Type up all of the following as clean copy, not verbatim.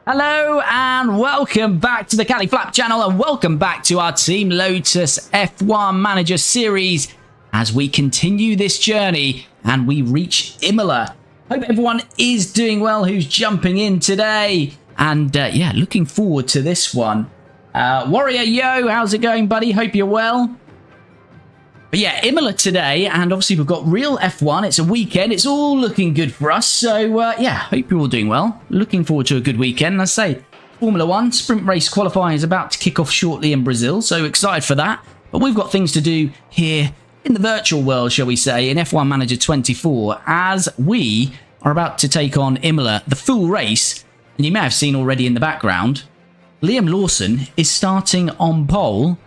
Hello and welcome back to the Cali Flap channel and welcome back to our Team Lotus F1 Manager series as we continue this journey and we reach Imola. Hope everyone is doing well who's jumping in today and yeah, looking forward to this one. Warrior Yo, how's it going, buddy? Hope you're well. But yeah, Imola today, and obviously we've got real F1. It's a weekend. It's all looking good for us. So yeah, hope you're all doing well. Looking forward to a good weekend. And I say, Formula 1 sprint race qualifying is about to kick off shortly in Brazil. So excited for that. But we've got things to do here in the virtual world, shall we say, in F1 Manager 24, as we are about to take on Imola, the full race. And you may have seen already in the background, Liam Lawson is starting on pole.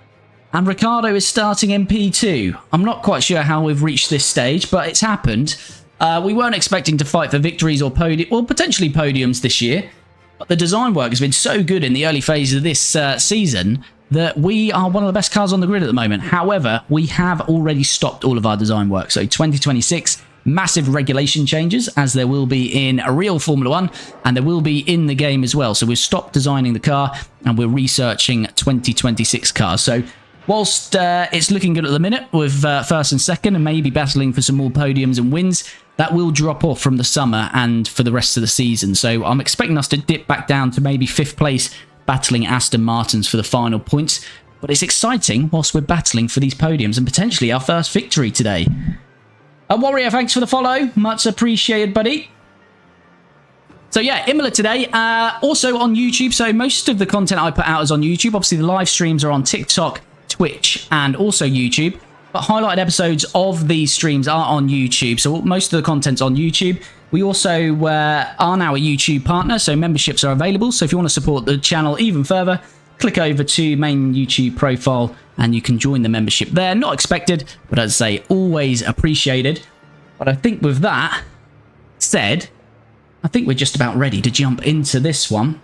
And Ricciardo is starting in P2. I'm not quite sure how we've reached this stage, but it's happened. We weren't expecting to fight for victories or potentially podiums this year. But the design work has been so good in the early phases of this season that we are one of the best cars on the grid at the moment. However, we have already stopped all of our design work. So 2026, massive regulation changes, as there will be in a real Formula 1, and there will be in the game as well. So we've stopped designing the car, and we're researching 2026 cars. So whilst it's looking good at the minute with first and second and maybe battling for some more podiums and wins, that will drop off from the summer and for the rest of the season. So I'm expecting us to dip back down to maybe 5th place, battling Aston Martins for the final points. But it's exciting whilst we're battling for these podiums and potentially our first victory today. Warrior, thanks for the follow. Much appreciated, buddy. So yeah, Imola today, also on YouTube. So most of the content I put out is on YouTube. Obviously the live streams are on TikTok, Twitch and also YouTube, but highlighted episodes of these streams are on YouTube, so most of the content's on YouTube. We also are now a YouTube partner, so memberships are available. So if you want to support the channel even further, click over to main YouTube profile and you can join the membership there. Not expected, but as I say, always appreciated. But I think with that said, I think we're just about ready to jump into this one.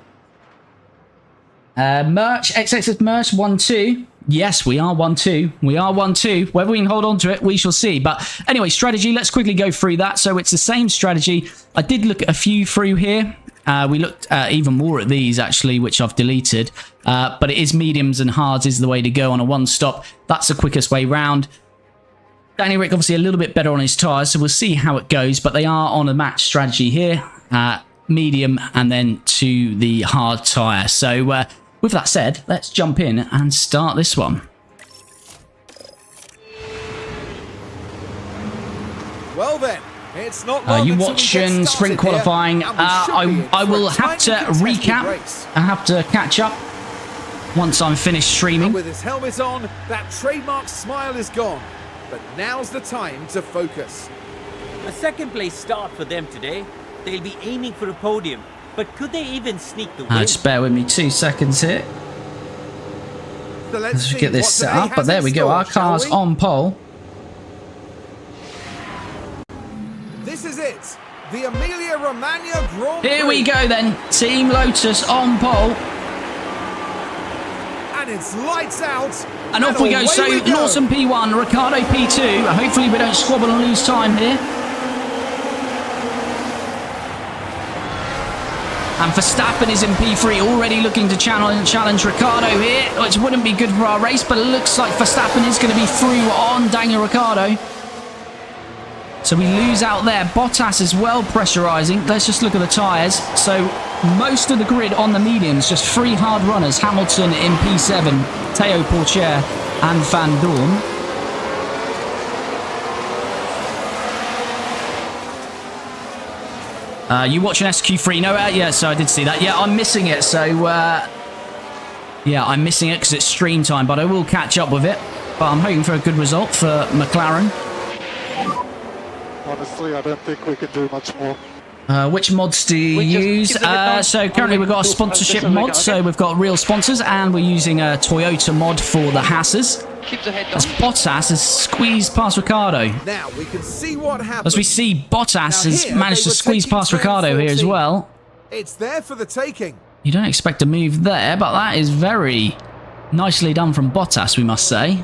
Merch, XXS Merch 1-2. Yes, we are 1-2. We are 1-2. Whether we can hold on to it, we shall see. But anyway, strategy, let's quickly go through that. So it's the same strategy. I did look at a few through here. We looked at even more at these, actually, which I've deleted. But it is mediums and hards is the way to go on a one-stop. That's the quickest way round. Daniel Rick, obviously, a little bit better on his tyres, so we'll see how it goes. But they are on a match strategy here. Medium and then to the hard tyre. So with that said, let's jump in and start this one. Well then, it's not long you watching sprint qualifying? I will have to recap. I have to catch up once I'm finished streaming. And with his helmet on, that trademark smile is gone. But now's the time to focus. A second place start for them today. They'll be aiming for a podium. But could they even sneak the win? Just bear with me 2 seconds here. So let's get this set up. But there we go. Our car's on pole. This is it. The Emilia-Romagna Grand Prix. Here we go then. Team Lotus on pole. And it's lights out. And off we go. So Lawson P1, Ricciardo P2. Hopefully we don't squabble and lose time here. And Verstappen is in P3, already looking to challenge Ricciardo here, which wouldn't be good for our race, but it looks like Verstappen is going to be through on Daniel Ricciardo. So we lose out there. Bottas as well pressurising. Let's just look at the tyres. So most of the grid on the mediums, just 3 hard runners. Hamilton in P7, Théo Pourchaire and Van Dorn. You watching SQ3? No, yeah, so I did see that. Yeah, I'm missing it, so yeah, I'm missing it because it's stream time, but I will catch up with it. But I'm hoping for a good result for McLaren. Honestly, I don't think we can do much more. Which mods do you use? So currently we've got a sponsorship mod, so we've got real sponsors, and we're using a Toyota mod for the Haas's. As Bottas has squeezed past Ricciardo. Now we can see what happens. As we see, Bottas has managed to squeeze past Ricciardo here as well. It's there for the taking. You don't expect a move there, but that is very nicely done from Bottas, we must say.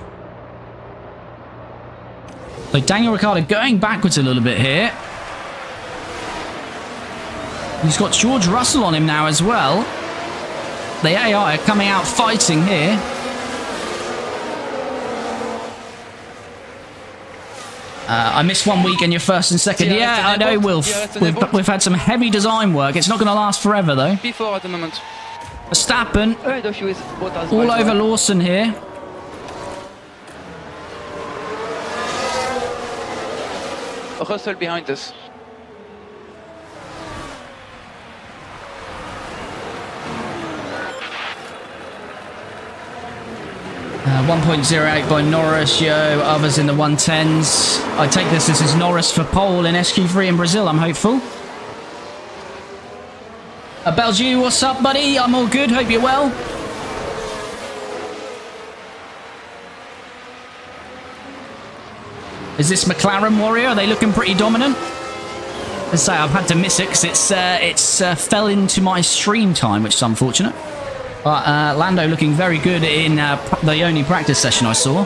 So Daniel Ricciardo going backwards a little bit here. He's got George Russell on him now as well. The AI are coming out fighting here. I missed 1 week and you're first and second. Yeah, I know, Wilf. We've had some heavy design work. It's not going to last forever, though. P4 at the moment. Verstappen all over Lawson here. Russell behind us. 1.08 by Norris, yo. Others in the 110s. I take this as Norris for pole in SQ3 in Brazil, I'm hopeful. Belgiu, what's up, buddy? I'm all good. Hope you're well. Is this McLaren Warrior? Are they looking pretty dominant? Let's say I've had to miss it because it's fell into my stream time, which is unfortunate. But Lando looking very good in the only practice session I saw.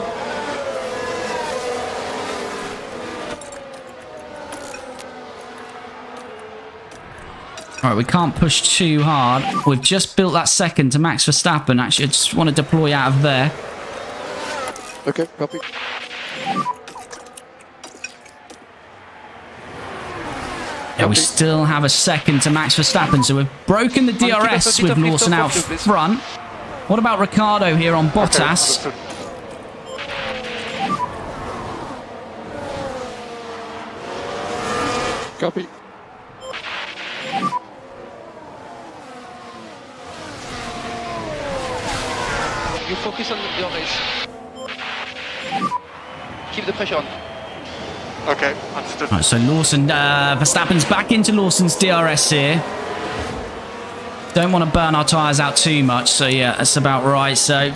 Alright, we can't push too hard. We've just built that second to Max Verstappen. Actually, I just want to deploy out of there. Okay, copy. Yeah, we still have a second to Max Verstappen, so we've broken the DRS with Lawson out front. What about Ricciardo here on Bottas? Okay. Copy. You focus on your race. Keep the pressure on. Okay, understood. Right, so Lawson, Verstappen's back into Lawson's DRS here. Don't want to burn our tyres out too much, so yeah, that's about right. So,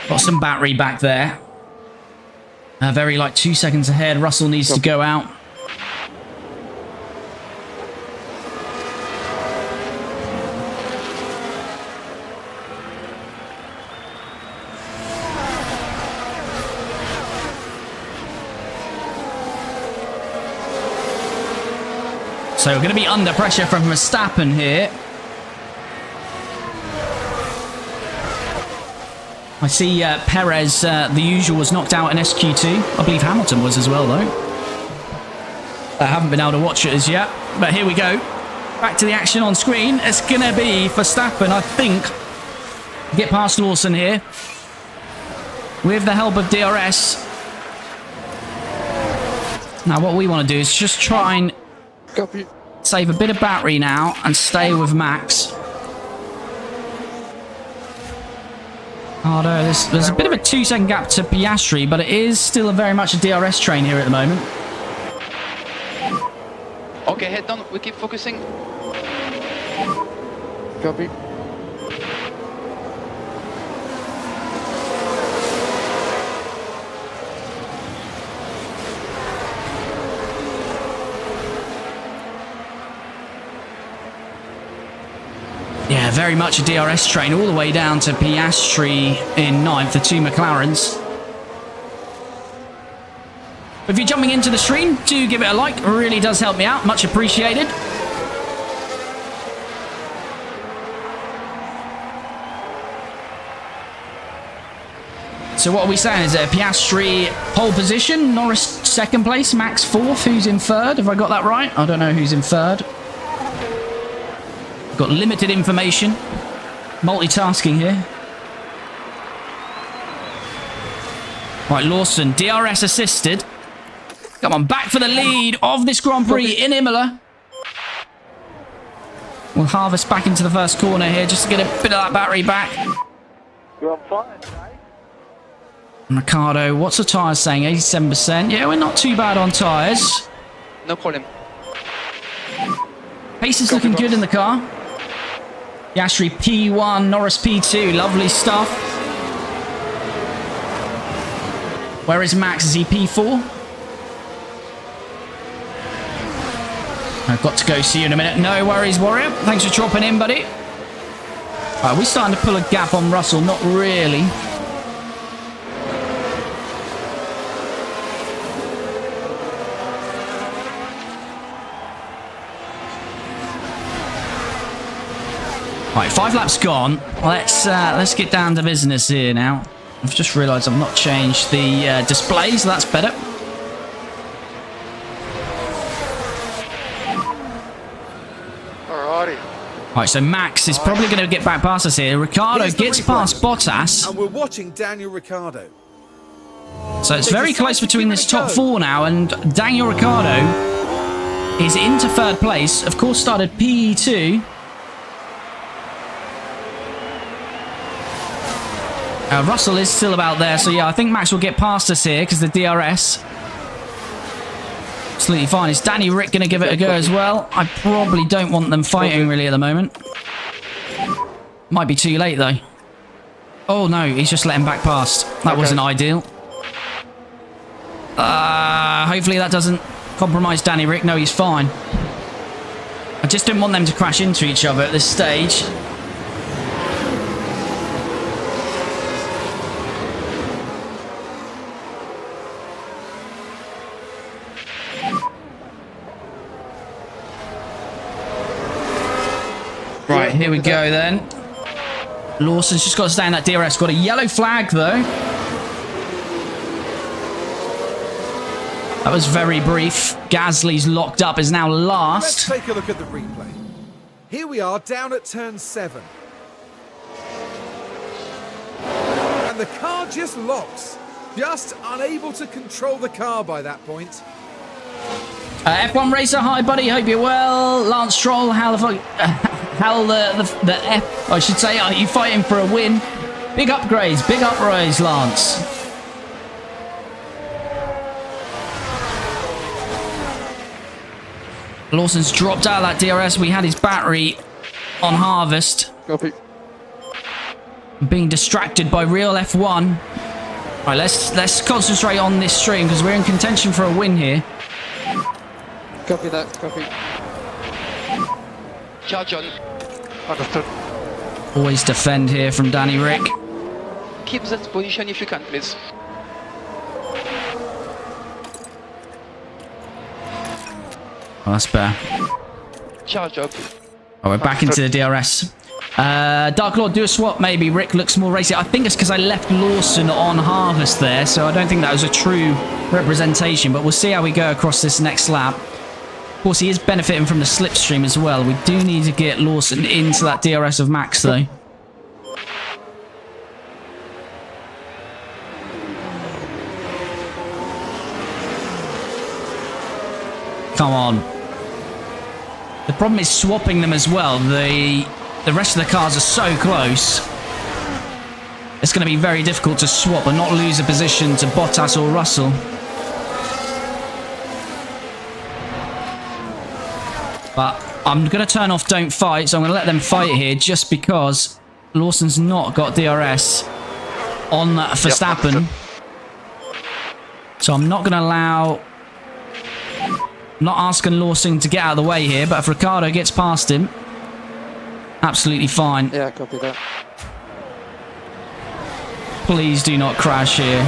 got some battery back there. Very like 2 seconds ahead. Russell needs to go out. So we're going to be under pressure from Verstappen here. I see Perez, the usual, was knocked out in SQ2. I believe Hamilton was as well, though. I haven't been able to watch it as yet. But here we go. Back to the action on screen. It's going to be Verstappen, I think. Get past Lawson here. With the help of DRS. Now what we want to do is just try and Copy. save a bit of battery now and stay with Max. Oh no, there's a bit of a 2 second gap to Piastri, but it is still very much a DRS train here at the moment. Okay, head down. We keep focusing. Copy. Yeah, very much a DRS train all the way down to Piastri in 9th, the 2 McLarens. If you're jumping into the stream, do give it a like. It really does help me out. Much appreciated. So what are we saying? Is it Piastri pole position, Norris second place, Max 4th? Who's in 3rd? Have I got that right? I don't know who's in 3rd. Got limited information. Multitasking here. Right, Lawson, DRS assisted. Come on, back for the lead of this Grand Prix in Imola. We'll harvest back into the first corner here just to get a bit of that battery back. Ricciardo, what's the tyres saying? 87%. Yeah, we're not too bad on tyres. No problem. Pace is looking good in the car. Piastri P1, Norris P2. Lovely stuff. Where is Max? Is he P4? I've got to go. See you in a minute. No worries, Warrior. Thanks for dropping in, buddy. Right, we're starting to pull a gap on Russell. Not really. Right, 5 laps gone. Let's get down to business here now. I've just realised I've not changed the display, so that's better. Alrighty. Right, so Max is probably going to get back past us here. Ricciardo Here's the gets replay. past Bottas. And we're watching Daniel Ricciardo. So it's very close between this top 4 now, and Daniel Ricciardo is into 3rd place. Of course, started PE2. Russell is still about there, so yeah, I think Max will get past us here because the DRS. Absolutely fine. Is Danny Rick going to give it a go as well? I probably don't want them fighting really at the moment. Might be too late though. Oh no, he's just let him back past. That wasn't ideal. Hopefully that doesn't compromise Danny Rick. No, he's fine. I just didn't want them to crash into each other at this stage. Right, here we go then. Lawson's just got to stay in that DRS. Got a yellow flag though. That was very brief. Gasly's locked up, is now Let's last. take a look at the replay. Here we are down at turn 7. And the car just locks. Just unable to control the car by that point. F1 Racer, hi buddy, hope you're well. Lance Stroll, how the fuck... How the F... I should say, are you fighting for a win? Big upgrades, big upgrades, Lance. Lawson's dropped out of that DRS. We had his battery on harvest. Copy. Being distracted by real F1. Right, let's concentrate on this stream because we're in contention for a win here. Copy that. Copy. Charge on. Understood. Always defend here from Danny Rick. Keep that position if you can, please. Oh, that's better. Charge up. Oh, we're back into the DRS. Dark Lord, do a swap maybe. Rick looks more racy. I think it's because I left Lawson on harvest there, so I don't think that was a true representation, but we'll see how we go across this next lap. Of course, he is benefiting from the slipstream as well. We do need to get Lawson into that DRS of Max, though. Come on. The problem is swapping them as well. The rest of the cars are so close. It's going to be very difficult to swap and not lose a position to Bottas or Russell. But I'm going to turn off don't fight, so I'm going to let them fight here just because Lawson's not got DRS on Verstappen. So I'm not going to allow... I'm not asking Lawson to get out of the way here, but if Ricciardo gets past him, absolutely fine. Yeah, copy that. Please do not crash here.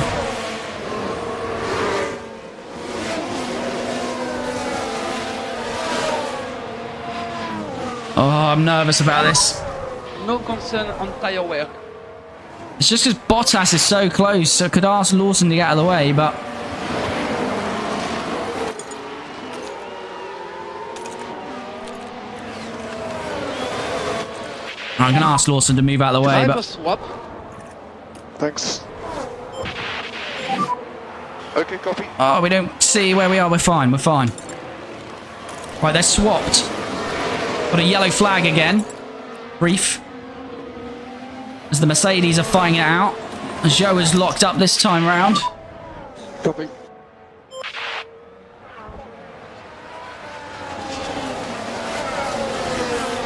Oh, I'm nervous about this. No concern on tire wear. It's just because Bottas is so close, so I could ask Lawson to get out of the way, but... I'm going to ask Lawson to move out of the way, Driver but... swap. Thanks. Okay, copy. Oh, we don't see where we are. We're fine. We're fine. Right, they're swapped. Got a yellow flag again. Brief. As the Mercedes are fighting it out. Zhou is locked up this time round. Copy.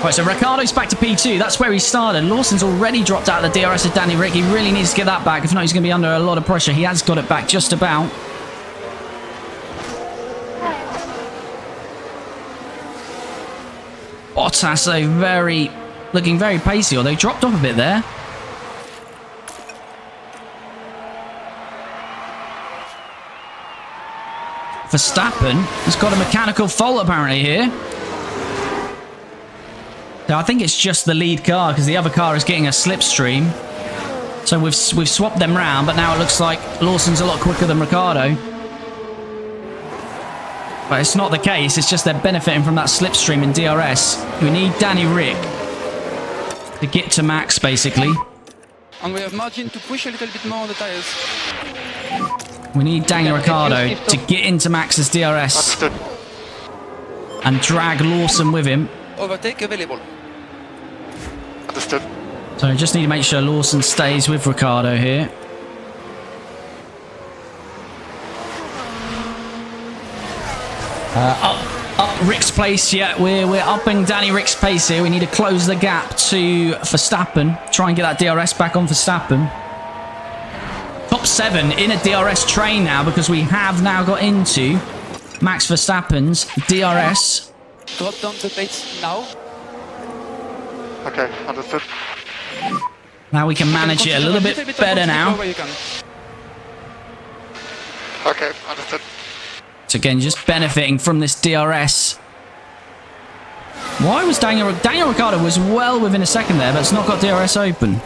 Right, so Ricciardo's back to P2. That's where he started. Lawson's already dropped out of the DRS of Danny Rick. He really needs to get that back. If not, he's going to be under a lot of pressure. He has got it back just about. Bottas, though, looking very pacey, although dropped off a bit there. Verstappen has got a mechanical fault apparently here. So I think it's just the lead car because the other car is getting a slipstream. So we've swapped them round, but now it looks like Lawson's a lot quicker than Ricciardo. But it's not the case, it's just they're benefiting from that slipstream in DRS. We need Danny Rick to get to Max, basically. And we have margin to push a little bit more on the tires. We need Daniel Ricciardo to get into Max's DRS Understood. and drag Lawson with him. Overtake available. Understood. So I just need to make sure Lawson stays with Ricciardo here. Up Rick's pace, yeah, we're upping Danny Rick's pace here. We need to close the gap to Verstappen. Try and get that DRS back on Verstappen. Top 7 in a DRS train now because we have now got into Max Verstappen's DRS. Drop down the pace now. Okay, understood. Now we can manage it a little bit better now. Okay, understood. So again, just benefiting from this DRS. Why was Daniel Ricciardo was well within a second there, but it's not got DRS open.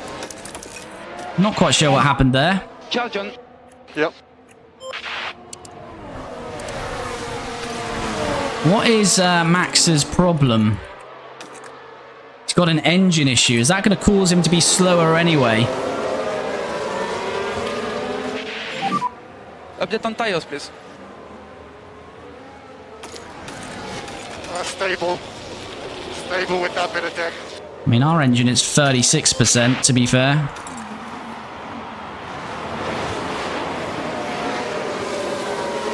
Not quite sure what happened there. Charge on. Yep. What is Max's problem? He's got an engine issue. Is that going to cause him to be slower anyway? Update on tires, please. Stable. Stable with that bit of tech. I mean, our engine is 36%, to be fair.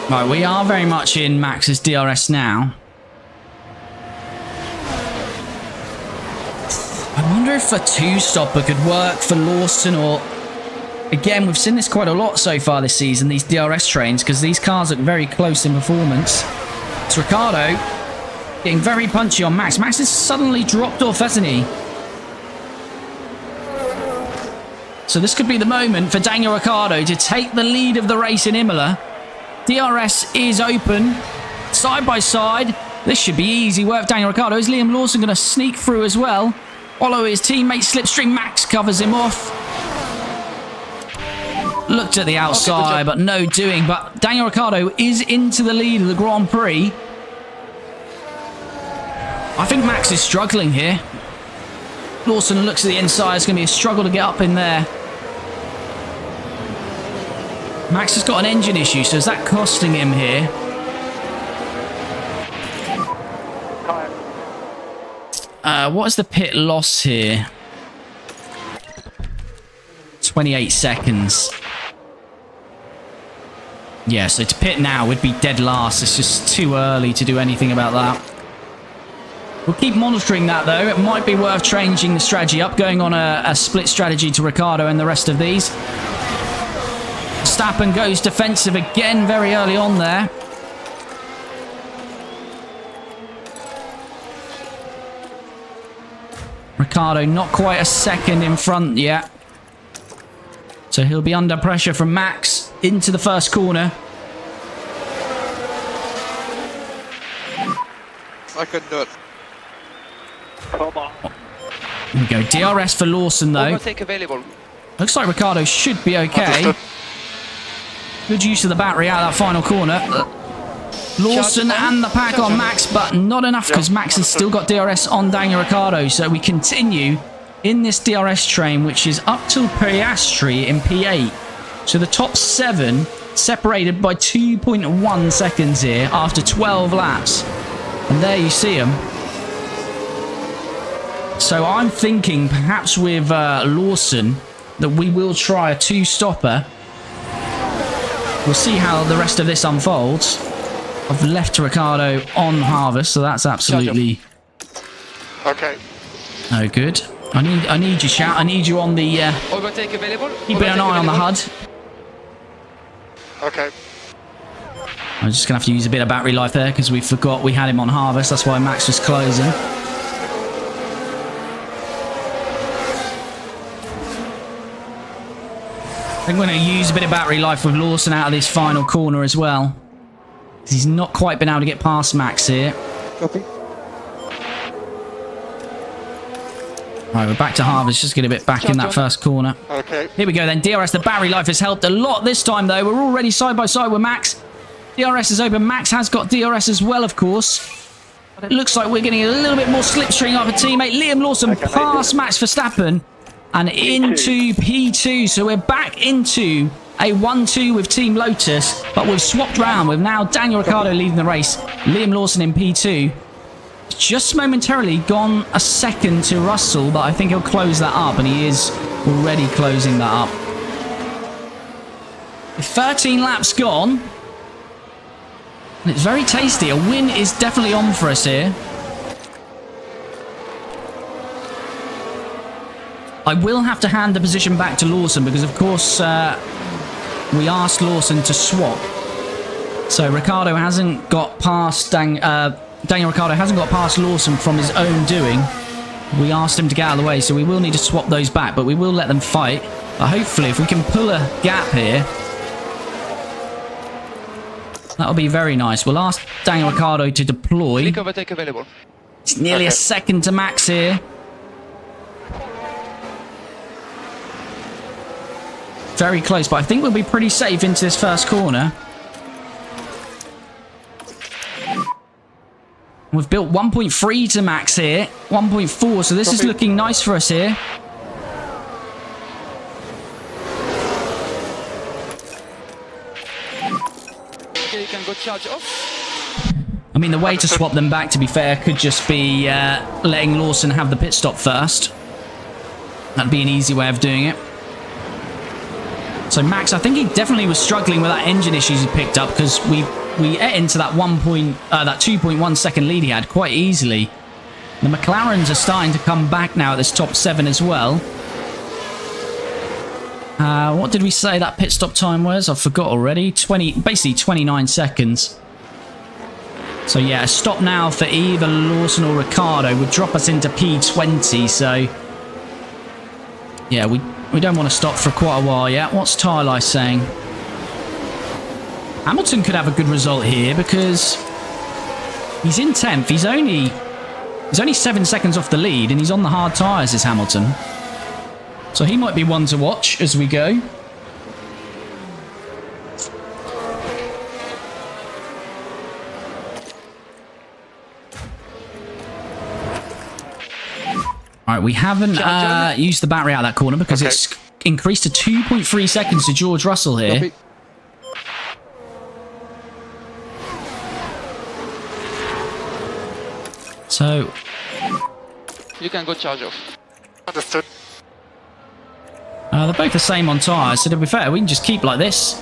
Right, we are very much in Max's DRS now. I wonder if a two-stopper could work for Lawson or... Again, we've seen this quite a lot so far this season, these DRS trains, because these cars look very close in performance. It's Ricciardo getting very punchy on Max. Max has suddenly dropped off, hasn't he? So this could be the moment for Daniel Ricciardo to take the lead of the race in Imola. DRS is open, side by side. This should be easy work, Daniel Ricciardo. Is Liam Lawson going to sneak through as well? Follow his teammate Slipstream. Max covers him off. Looked at the outside, but no doing. But Daniel Ricciardo is into the lead of the Grand Prix. I think Max is struggling here. Lawson looks at the inside. It's going to be a struggle to get up in there. Max has got an engine issue, so is that costing him here? What is the pit loss here? 28 seconds. Yeah, so to pit now would be dead last. It's just too early to do anything about that. We'll keep monitoring that, though. It might be worth changing the strategy up, going on a split strategy to Ricciardo and the rest of these. Verstappen goes defensive again very early on there. Ricciardo not quite a second in front yet. So he'll be under pressure from Max into the first corner. I can do it. Come on. Here we go. DRS for Lawson, though. Overtake available. Looks like Ricciardo should be okay. Good use of the battery out of that final corner. Lawson and the pack on Max, but not enough because Max has still got DRS on Daniel Ricciardo. So we continue in this DRS train, which is up till Piastri in P8. So the top 7 separated by 2.1 seconds here after 12 laps. And there you see them. So I'm thinking perhaps with Lawson that we will try a two-stopper. We'll see how the rest of this unfolds. I've left Ricciardo on harvest, so that's absolutely Okay. no good. I need you, shout. I need you on the. Overtake available. Keeping an eye on the HUD. Okay. I'm just gonna have to use a bit of battery life there because we forgot we had him on harvest. That's why Max was closing. I think we're going to use a bit of battery life with Lawson out of this final corner as well. He's not quite been able to get past Max here. Copy. Right, we're back to Harvest. Just get a bit back in that first corner. Okay. Here we go then. DRS, the battery life has helped a lot this time, though. We're already side by side with Max. DRS is open. Max has got DRS as well, of course. But it looks like we're getting a little bit more slipstream off a teammate. Liam Lawson past Max Verstappen and into P2. So we're back into a 1-2 with Team Lotus, but we've swapped round with now Daniel Ricciardo leading the race. Liam Lawson in P2. Just momentarily gone a second to Russell, but I think he'll close that up, and he is already closing that up. With 13 laps gone, and it's very tasty. A win is definitely on for us here. I will have to hand the position back to Lawson because, of course, we asked Lawson to swap. So Ricciardo hasn't got past Daniel Ricciardo hasn't got past Lawson from his own doing. We asked him to get out of the way, so we will need to swap those back, but we will let them fight. But hopefully, if we can pull a gap here, that'll be very nice. We'll ask Daniel Ricciardo to deploy. Click overtake available. It's nearly a second to Max here. Very close, but I think we'll be pretty safe into this first corner. We've built 1.3 to Max here. 1.4, so this is looking nice for us here. Okay, you can go charge off. I mean, the way to swap them back, to be fair, could just be letting Lawson have the pit stop first. That'd be an easy way of doing it. So Max, I think he definitely was struggling with that engine issues he picked up because we ate into that 2.1 second lead he had quite easily. The McLarens are starting to come back now at this top 7 as well. What did we say that pit stop time was? I forgot already. Basically 29 seconds. So yeah, a stop now for either Lawson or Ricciardo would drop us into P20. So yeah, we don't want to stop for quite a while yet. What's tyre life saying? Hamilton could have a good result here because he's in 10th. He's only 7 seconds off the lead and he's on the hard tyres, is Hamilton. So he might be one to watch as we go. All right, we haven't used the battery out of that corner because it's increased to 2.3 seconds to George Russell here. Copy. So You can go charge off. Understood. they're both the same on tyres, so to be fair, we can just keep like this.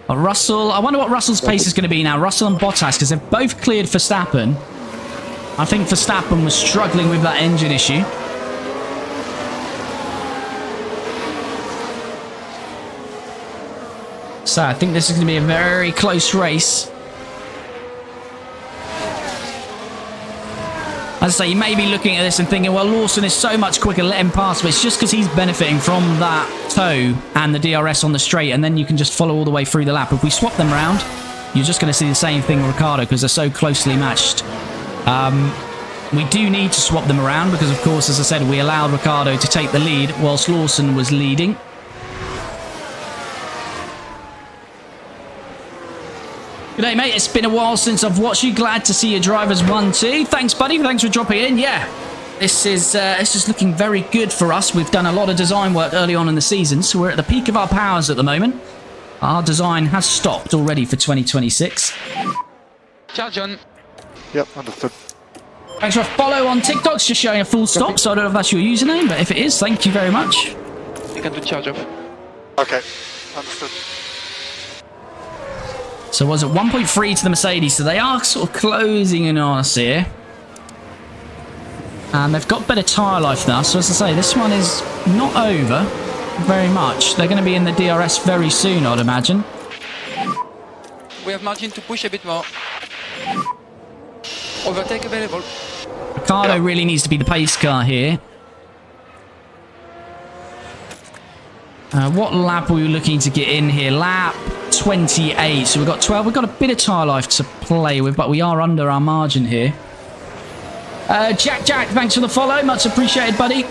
But Russell, I wonder what Russell's pace is going to be now. Russell and Bottas, because they've both cleared Verstappen. I think Verstappen was struggling with that engine issue. So I think this is going to be a very close race. As I say, you may be looking at this and thinking, well, Lawson is so much quicker, let him pass. But it's just because he's benefiting from that toe and the DRS on the straight, and then you can just follow all the way through the lap. If we swap them around, you're just going to see the same thing with Ricciardo because they're so closely matched. We do need to swap them around because, of course, as I said, we allowed Ricciardo to take the lead whilst Lawson was leading. G'day, mate. It's been a while since I've watched you. Glad to see your drivers 1-2. Thanks, buddy. Thanks for dropping in. Yeah, this is it's just looking very good for us. We've done a lot of design work early on in the season, so we're at the peak of our powers at the moment. Our design has stopped already for 2026. Charge on. Yep, understood. Thanks for a follow on TikTok. It's just showing a full stop, so I don't know if that's your username, but if it is, thank you very much. You can do charge off. Okay, understood. So was it 1.3 to the Mercedes? So they are sort of closing in on us here. And they've got better tyre life now. So as I say, this one is not over very much. They're going to be in the DRS very soon, I'd imagine. We have margin to push a bit more. Overtake available. Ricciardo really needs to be the pace car here. What lap are we looking to get in here? Lap 28. So we've got 12. We've got a bit of tyre life to play with, but we are under our margin here. Jack, thanks for the follow. Much appreciated, buddy.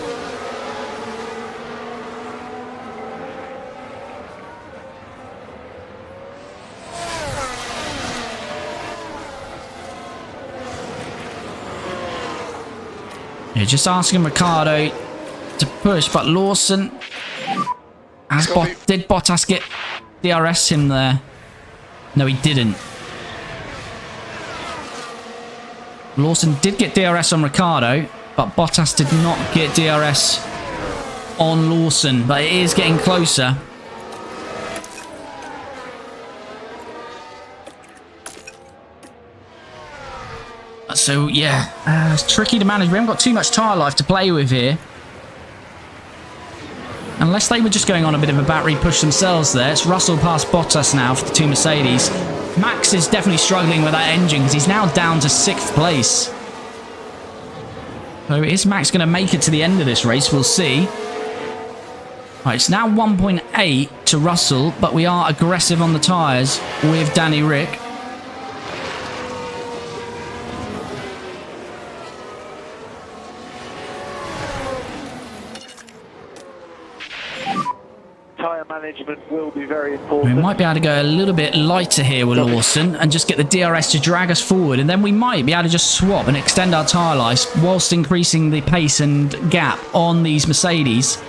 Yeah, just asking Ricciardo to push, but Lawson did Bottas get DRS him there? No, he didn't. Lawson did get DRS on Ricciardo, but Bottas did not get DRS on Lawson, but it is getting closer. So, yeah, it's tricky to manage. We haven't got too much tyre life to play with here. Unless they were just going on a bit of a battery push themselves there. It's Russell past Bottas now for the two Mercedes. Max is definitely struggling with that engine because he's now down to 6th place. So is Max going to make it to the end of this race? We'll see. Right, it's now 1.8 to Russell, but we are aggressive on the tyres with Danny Rick. Tyre management will be very important. We might be able to go a little bit lighter here with Lawson and just get the DRS to drag us forward, and then we might be able to just swap and extend our tyre life whilst increasing the pace and gap on these Mercedes.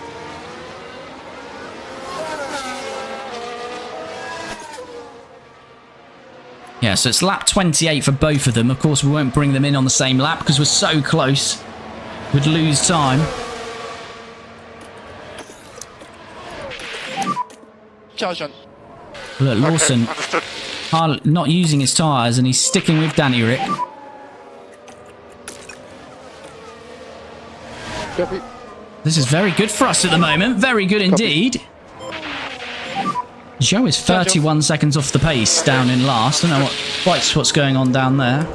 Yeah, so it's lap 28 for both of them. Of course, we won't bring them in on the same lap because we're so close. We'd lose time. Charge on. Look, Lawson not using his tyres and he's sticking with Danny Rick. Copy. This is very good for us at the moment. Very good indeed. Joe is 31 seconds off the pace down in last. I don't know what's going on down there.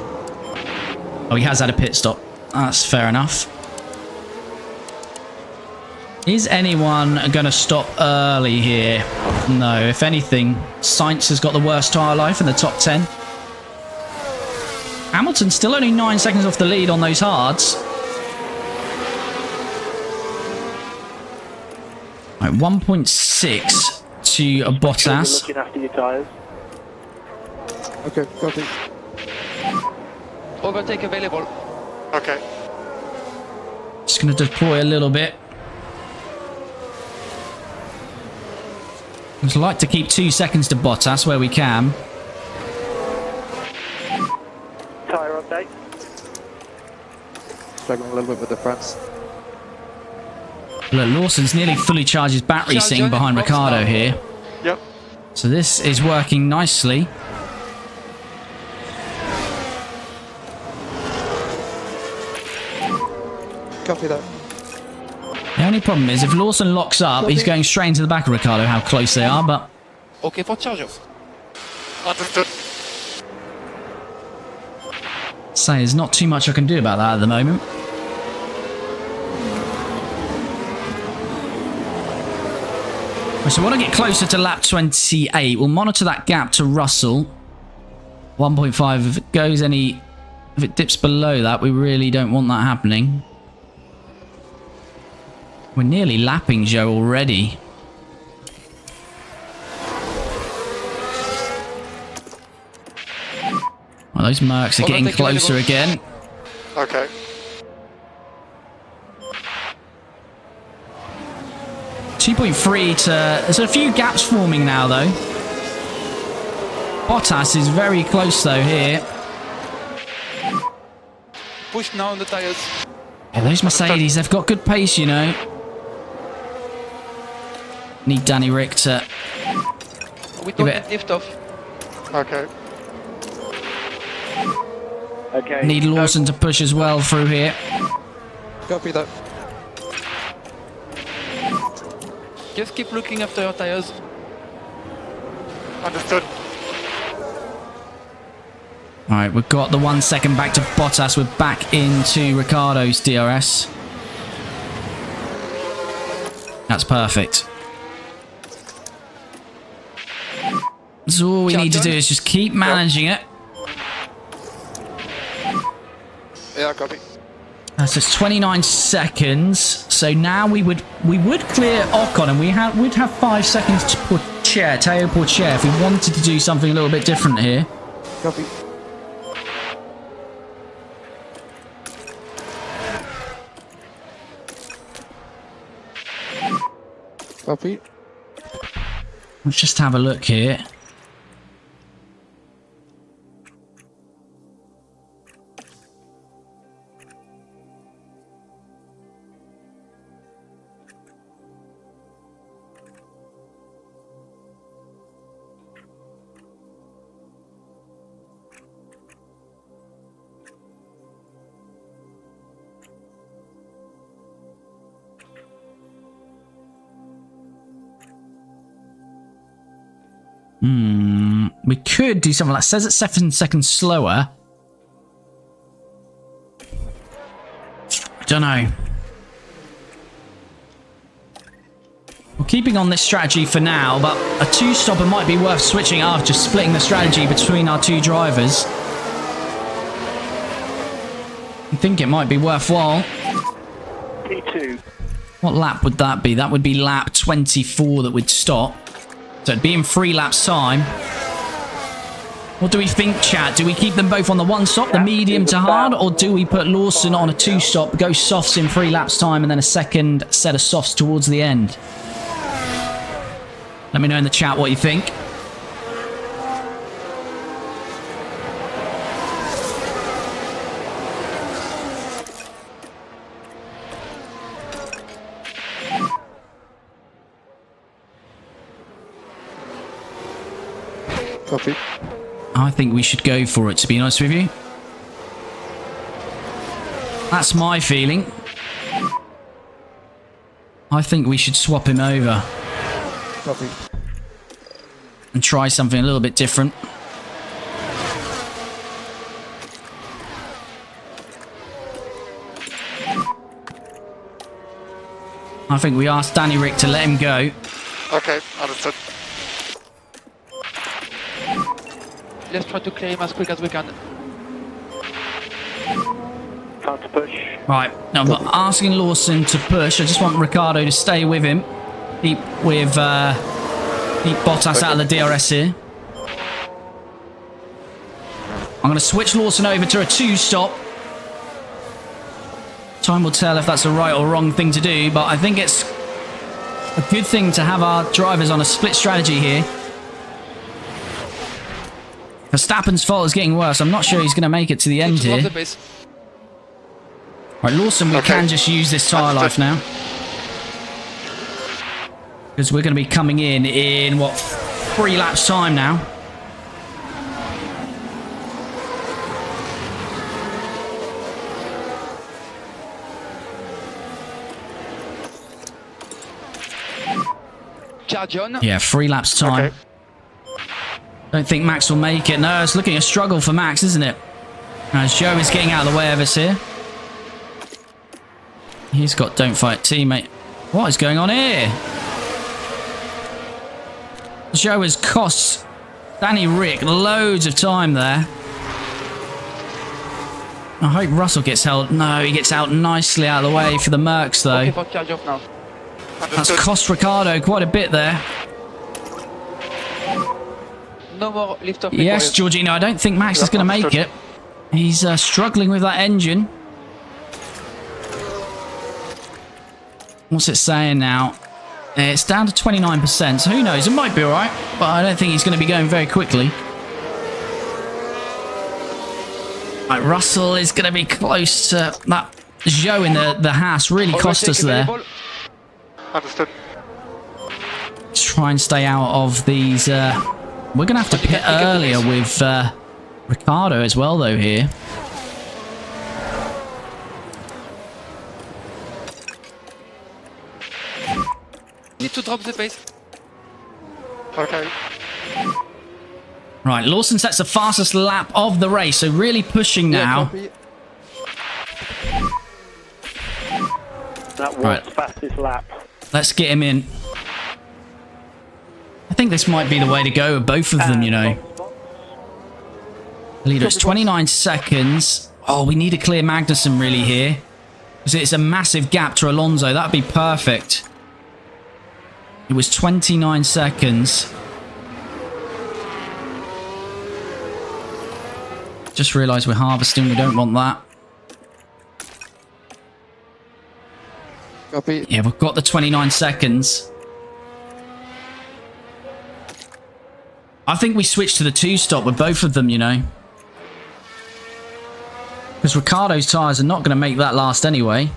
Oh, he has had a pit stop. That's fair enough. Is anyone going to stop early here? No. If anything, Sainz has got the worst tyre life in the top 10. Hamilton's still only 9 seconds off the lead on those hards. Right, 1.6 to a Bottas. Looking after your tyres. Okay, copy. Overtake available. Okay. Just going to deploy a little bit. I'd like to keep 2 seconds to Bottas where we can. Tyre update. Struggling a little bit with the fronts. Look, Lawson's nearly fully charged his battery sitting behind Ricciardo here. Yep. So this is working nicely. Copy that. The only problem is if Lawson locks up, he's going straight into the back of Ricciardo, how close they are, but... Okay for charge off. Understood. So there's not too much I can do about that at the moment. So we want to get closer to lap 28. We'll monitor that gap to Russell. 1.5. If it goes any... If it dips below that, we really don't want that happening. We're nearly lapping Joe already. Well, those Mercs are getting closer again. Okay. .3 to... There's a few gaps forming now, though. Bottas is very close, though, here. Push now on the tires. Yeah, those Mercedes, they've got good pace, you know. Need Danny Rick to... We don't get lift off. Okay. Okay. Need Lawson to push as well through here. Copy that. Just keep looking after your tires. Understood. Alright, we've got the 1 second back to Bottas. We're back into Ricciardo's DRS. That's perfect. So all we need to do is just keep managing it. Yeah, copy. So it's 29 seconds. So now we would clear Ocon, and we'd have 5 seconds to put Teo Portier if we wanted to do something a little bit different here. Copy. Copy. Let's just have a look here. We could do something like, says it's 7 seconds slower. Don't know. We're keeping on this strategy for now, but a two-stopper might be worth switching after splitting the strategy between our two drivers. I think it might be worthwhile. P2. What lap would that be? That would be lap 24 that would stop. So it'd be in 3 laps time. What do we think, chat? Do we keep them both on the one stop, the medium to hard, or do we put Lawson on a 2-stop, go softs in 3 laps time, and then a second set of softs towards the end? Let me know in the chat what you think. Copy. I think we should go for it, to be honest with you. That's my feeling. I think we should swap him over. Copy. And try something a little bit different. I think we asked Danny Rick to let him go. Okay, understood. Let's try to clear him as quick as we can. Time to push. Right, now I'm not asking Lawson to push. I just want Ricciardo to stay with him. Keep Bottas out of the DRS here. I'm going to switch Lawson over to a 2-stop. Time will tell if that's a right or wrong thing to do, but I think it's a good thing to have our drivers on a split strategy here. Verstappen's fault is getting worse. I'm not sure he's going to make it to the end here. Right, Lawson, we can just use this tyre life now. Because we're going to be coming in what, 3 laps time now. Charge on. Yeah, 3 laps time. Okay. Don't think Max will make it. No, it's looking a struggle for Max, isn't it? As Joe is getting out of the way of us here. He's got don't fight teammate. What is going on here? Joe has cost Danny Rick loads of time there. I hope Russell gets held. No, he gets out nicely out of the way for the Mercs though. Okay, for charge off now. That's cost Ricciardo quite a bit there. No more lift off. Yes, Georgino, I don't think Max is going to make it. He's struggling with that engine. What's it saying now? It's down to 29%, so who knows? It might be alright, but I don't think he's going to be going very quickly. Right, Russell is going to be close to that. Joe in the Haas really cost us there. Understood. Let's try and stay out of these. We're going to have to pit earlier with Ricciardo as well, though, here. Need to drop the pace. Okay. Right, Lawson sets the fastest lap of the race, so really pushing now. That was Right. fastest lap. Let's get him in. I think this might be the way to go with both of them, you know. Leader, it's 29 seconds. Oh, we need to clear Magnussen really here. Because it's a massive gap to Alonso. That'd be perfect. It was 29 seconds. Just realised we're harvesting. We don't want that. Copy. Yeah, we've got the 29 seconds. I think we switched to the 2-stop with both of them, you know. Because Ricciardo's tyres are not going to make that last anyway.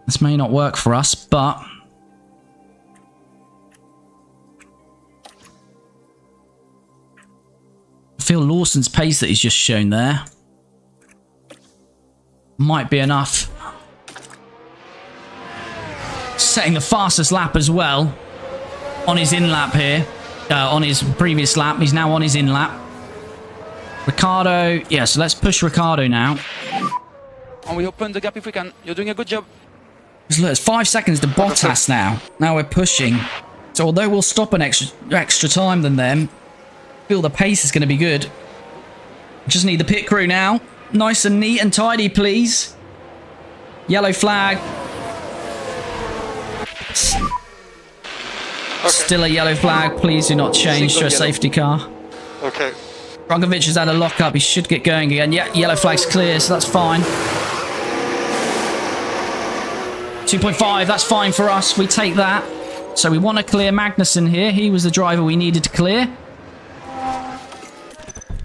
This may not work for us, but... I feel Lawson's pace that he's just shown there might be enough. Setting the fastest lap as well on his in-lap here. On his previous lap. He's now on his in-lap. Ricciardo. Yeah, so let's push Ricciardo now. And we open the gap if we can. You're doing a good job. Look, it's 5 seconds to Bottas now. Now we're pushing. So although we'll stop an extra time than them, I feel the pace is going to be good. Just need the pit crew now. Nice and neat and tidy, please. Yellow flag. Still a yellow flag. Please do not change to a safety car. Okay. Rogovic has had a lock-up. He should get going again. Yeah, yellow flag's clear, so that's fine. 2.5, that's fine for us. We take that. So we want to clear Magnussen here. He was the driver we needed to clear. I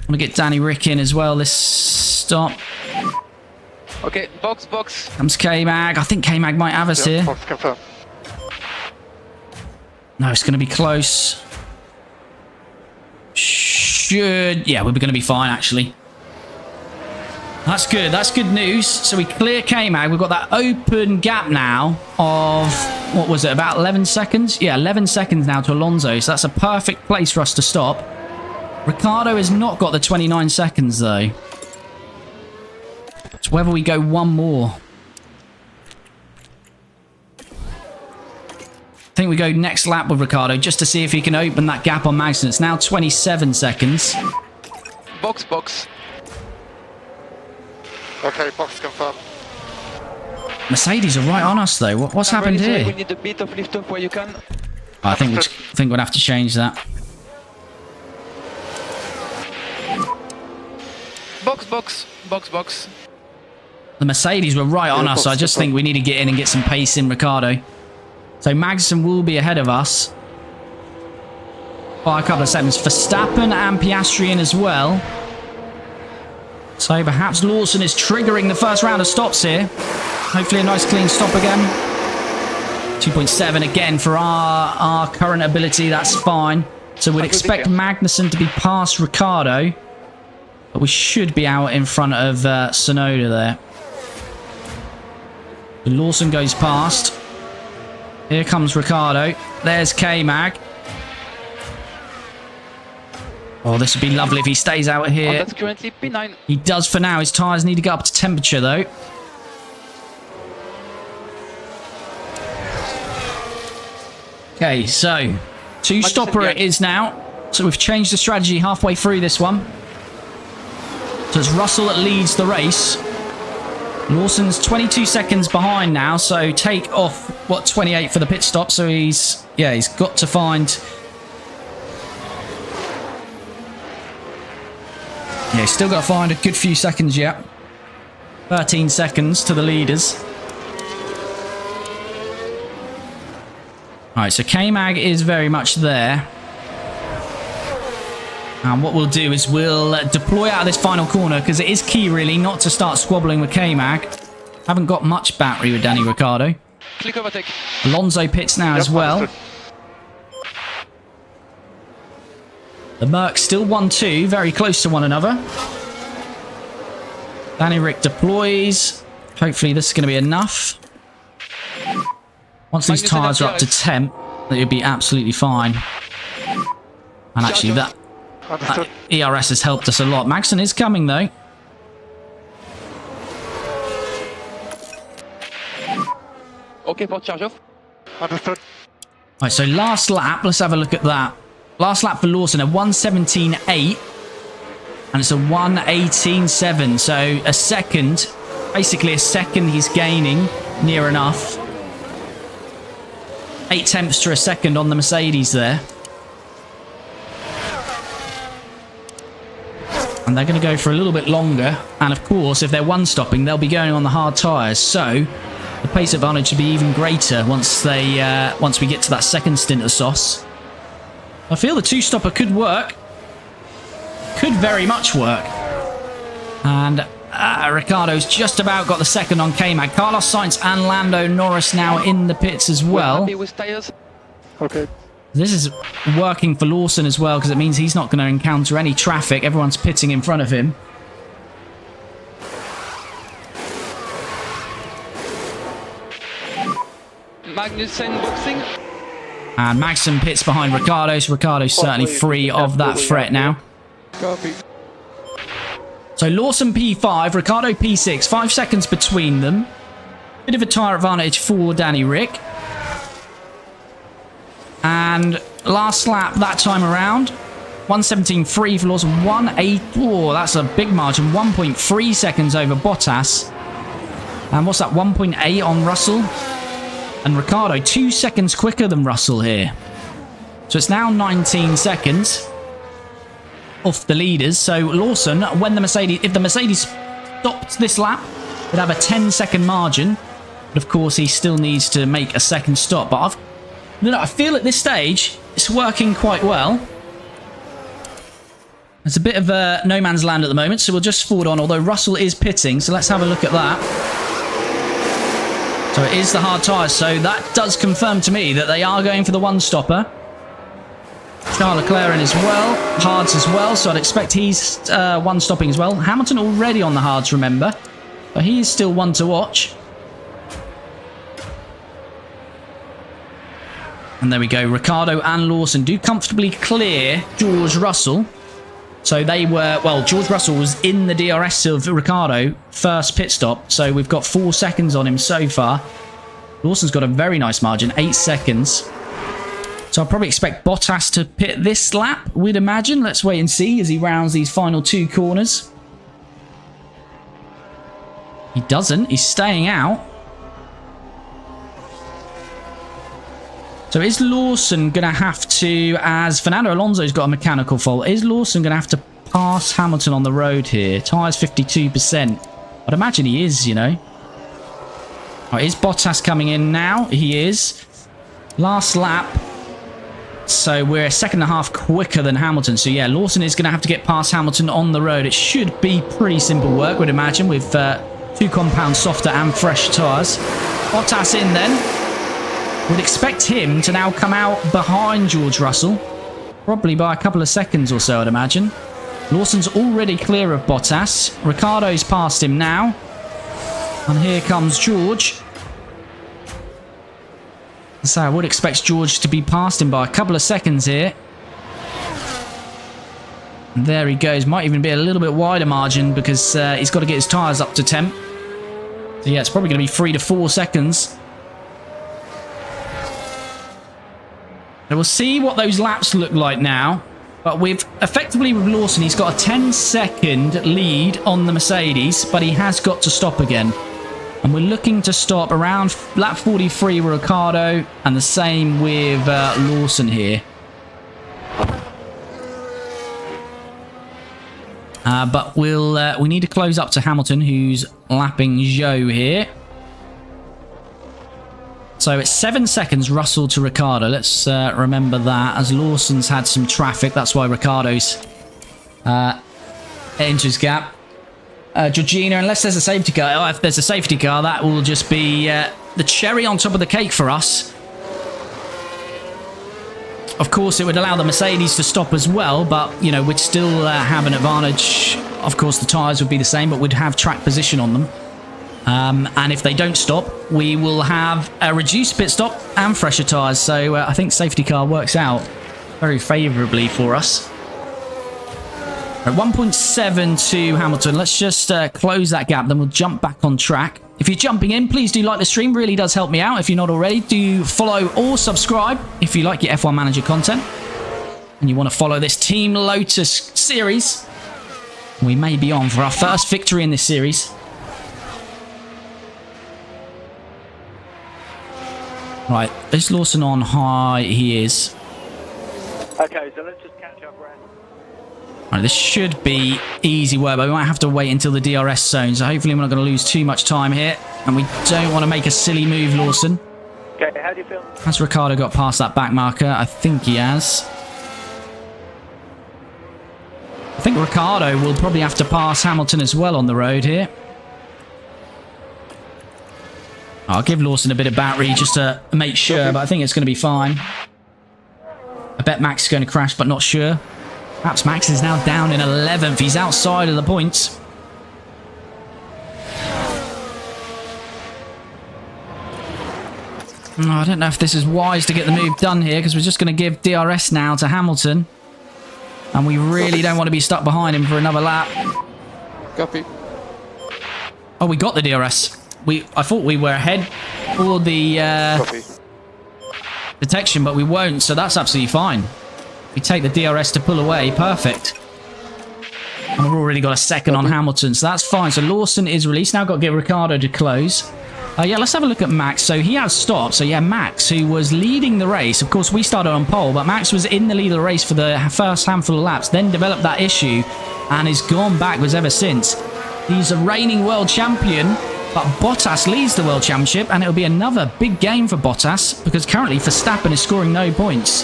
want to get Danny Rick in as well this stop. Okay, box. Comes K-Mag. I think K-Mag might have us here. Box confirmed. No, it's going to be close. Yeah, we're going to be fine, actually. That's good. That's good news. So we clear K-Mag. We've got that open gap now of, what was it, about 11 seconds? Yeah, 11 seconds now to Alonso. So that's a perfect place for us to stop. Ricciardo has not got the 29 seconds, though. It's whether we go one more. I think we go next lap with Ricciardo just to see if he can open that gap on Magnussen. It's now 27 seconds. Box. Okay, box confirmed. Mercedes are right on us, though. What's happened We here? need a bit of lift off where you can. I think we'll have to change that. Box. The Mercedes were right on us, so I just think we need to get in and get some pace in Ricciardo. So Magnussen will be ahead of us by a couple of seconds. Verstappen and Piastri in as well. So perhaps Lawson is triggering the first round of stops here. Hopefully a nice clean stop again. 2.7 again for our current ability. That's fine. So we'd expect Magnussen to be past Ricciardo. But we should be out in front of Tsunoda there. Lawson goes past. Here comes Ricciardo. There's K-Mag. Oh, this would be lovely if he stays out here. That's currently P9. He does for now. His tyres need to get up to temperature, though. Okay, so two-stopper it is now. So we've changed the strategy halfway through this one. So it's Russell that leads the race. Lawson's 22 seconds behind now, so take off, 28 for the pit stop. So he's got to find... Yeah, he's still got to find a good few seconds yet. 13 seconds to the leaders. Alright, so K-Mag is very much there. And what we'll do is we'll deploy out of this final corner, because it is key, really, not to start squabbling with K-Mag. Haven't got much battery with Danny Ricciardo. Click overtake. Alonso pits now as well. Understood. The Mercs still 1-2, very close to one another. Danny Rick deploys. Hopefully this is going to be enough. Once these tyres are up to temp, it'll be absolutely fine. And actually that ERS has helped us a lot. Magnussen is coming though. Okay for charge off. Understood. Right, so last lap, let's have a look at that. Last lap for Lawson, a 1:17.8. And it's a 1:18.7. So a second, basically a second he's gaining, near enough. 8 tenths to a second on the Mercedes there. And they're going to go for a little bit longer. And of course, if they're one-stopping, they'll be going on the hard tyres. So the pace advantage should be even greater once we get to that second stint of sauce. I feel the two-stopper could work. Could very much work. And Ricciardo's just about got the second on K-Mag. Carlos Sainz and Lando Norris now in the pits as well. Happy with tires? Okay. This is working for Lawson as well, because it means he's not going to encounter any traffic. Everyone's pitting in front of him. Magnussen boxing. And Magnussen pits behind Ricciardo, so Ricciardo's certainly free of that threat now. Copy. So Lawson P5, Ricciardo P6, 5 seconds between them. Bit of a tyre advantage for Danny Rick. And last lap that time around, 1:17.3 for Lawson, 1:8. Oh, that's a big margin, 1.3 seconds over Bottas. And what's that, 1.8 on Russell? And Ricciardo 2 seconds quicker than Russell here. So it's now 19 seconds off the leaders. So Lawson, if the Mercedes stopped this lap, would have a 10-second margin. But of course, he still needs to make a second stop. But I feel at this stage, it's working quite well. It's a bit of a no man's land at the moment, so we'll just forward on, although Russell is pitting, so let's have a look at that. So it is the hard tyres, so that does confirm to me that they are going for the one-stopper. Charles Leclerc in as well, hards as well, so I'd expect he's one-stopping as well. Hamilton already on the hards, remember, but he is still one to watch. And there we go. Ricciardo and Lawson do comfortably clear George Russell. So they were, well, George Russell was in the DRS of Ricciardo, first pit stop. So we've got 4 seconds on him so far. Lawson's got a very nice margin, 8 seconds. So I'll probably expect Bottas to pit this lap, we'd imagine. Let's wait and see as he rounds these final 2 corners. He doesn't. He's staying out. So is Lawson going to have to, as Fernando Alonso's got a mechanical fault, is Lawson going to have to pass Hamilton on the road here? Tyres 52%. I'd imagine he is, you know. Right, is Bottas coming in now? He is. Last lap. So we're a second and a half quicker than Hamilton. So yeah, Lawson is going to have to get past Hamilton on the road. It should be pretty simple work, we'd imagine, with 2 compound softer and fresh tyres. Bottas in then. Would expect him to now come out behind George Russell. Probably by a couple of seconds or so, I'd imagine. Lawson's already clear of Bottas. Ricciardo's past him now. And here comes George. So I would expect George to be past him by a couple of seconds here. And there he goes. Might even be a little bit wider margin because he's got to get his tyres up to temp. So yeah, it's probably going to be 3 to 4 seconds. And we'll see what those laps look like now. But with Lawson, he's got a 10-second lead on the Mercedes, but he has got to stop again. And we're looking to stop around lap 43 with Ricciardo, and the same with Lawson here. But we need to close up to Hamilton, who's lapping Zhou here. So it's 7 seconds, Russell to Ricciardo. Let's remember that, as Lawson's had some traffic. That's why Ricciardo's into his gap. Georgina, unless there's a safety car. If there's a safety car, that will just be the cherry on top of the cake for us. Of course, it would allow the Mercedes to stop as well, but, you know, we'd still have an advantage. Of course, the tyres would be the same, but we'd have track position on them. And if they don't stop, we will have a reduced pit stop and fresher tyres. So I think safety car works out very favourably for us. At 1.7 to Hamilton. Let's just close that gap, then we'll jump back on track. If you're jumping in, please do like the stream. Really does help me out. If you're not already, do follow or subscribe if you like your F1 Manager content and you want to follow this Team Lotus series. We may be on for our first victory in this series. Right, is Lawson on high? He is. Okay, so let's just catch up, Ran. Right, this should be easy work, but we might have to wait until the DRS zone, so hopefully we're not going to lose too much time here. And we don't want to make a silly move, Lawson. Okay, how do you feel? Has Ricciardo got past that back marker? I think he has. I think Ricciardo will probably have to pass Hamilton as well on the road here. I'll give Lawson a bit of battery just to make sure, but I think it's going to be fine. I bet Max is going to crash, but not sure. Perhaps Max is now down in 11th. He's outside of the points. Oh, I don't know if this is wise to get the move done here, because we're just going to give DRS now to Hamilton. And we really don't want to be stuck behind him for another lap. Copy. Oh, we got the DRS. I thought we were ahead for the Copy. detection, but we won't, so that's absolutely fine. We take the DRS to pull away. Perfect. And we've already got a second on Hamilton, so that's fine. So Lawson is released. Now got to get Ricciardo to close. Yeah, let's have a look at Max. So he has stopped. So yeah, Max, who was leading the race. Of course, we started on pole, but Max was in the lead of the race for the first handful of laps, then developed that issue and has gone backwards ever since. He's a reigning world champion, but Bottas leads the world championship, and it'll be another big game for Bottas because currently Verstappen is scoring no points.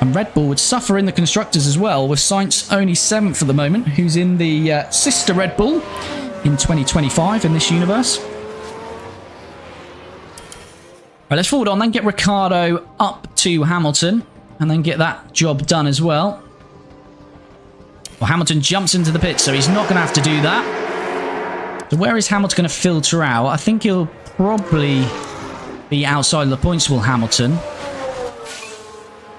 And Red Bull would suffer in the constructors as well, with Sainz only 7th at the moment, who's in the sister Red Bull in 2025 in this universe. Right, let's forward on, then get Ricciardo up to Hamilton, and then get that job done as well. Well, Hamilton jumps into the pit, so he's not going to have to do that. So where is Hamilton going to filter out? I think he'll probably be outside of the points, will Hamilton.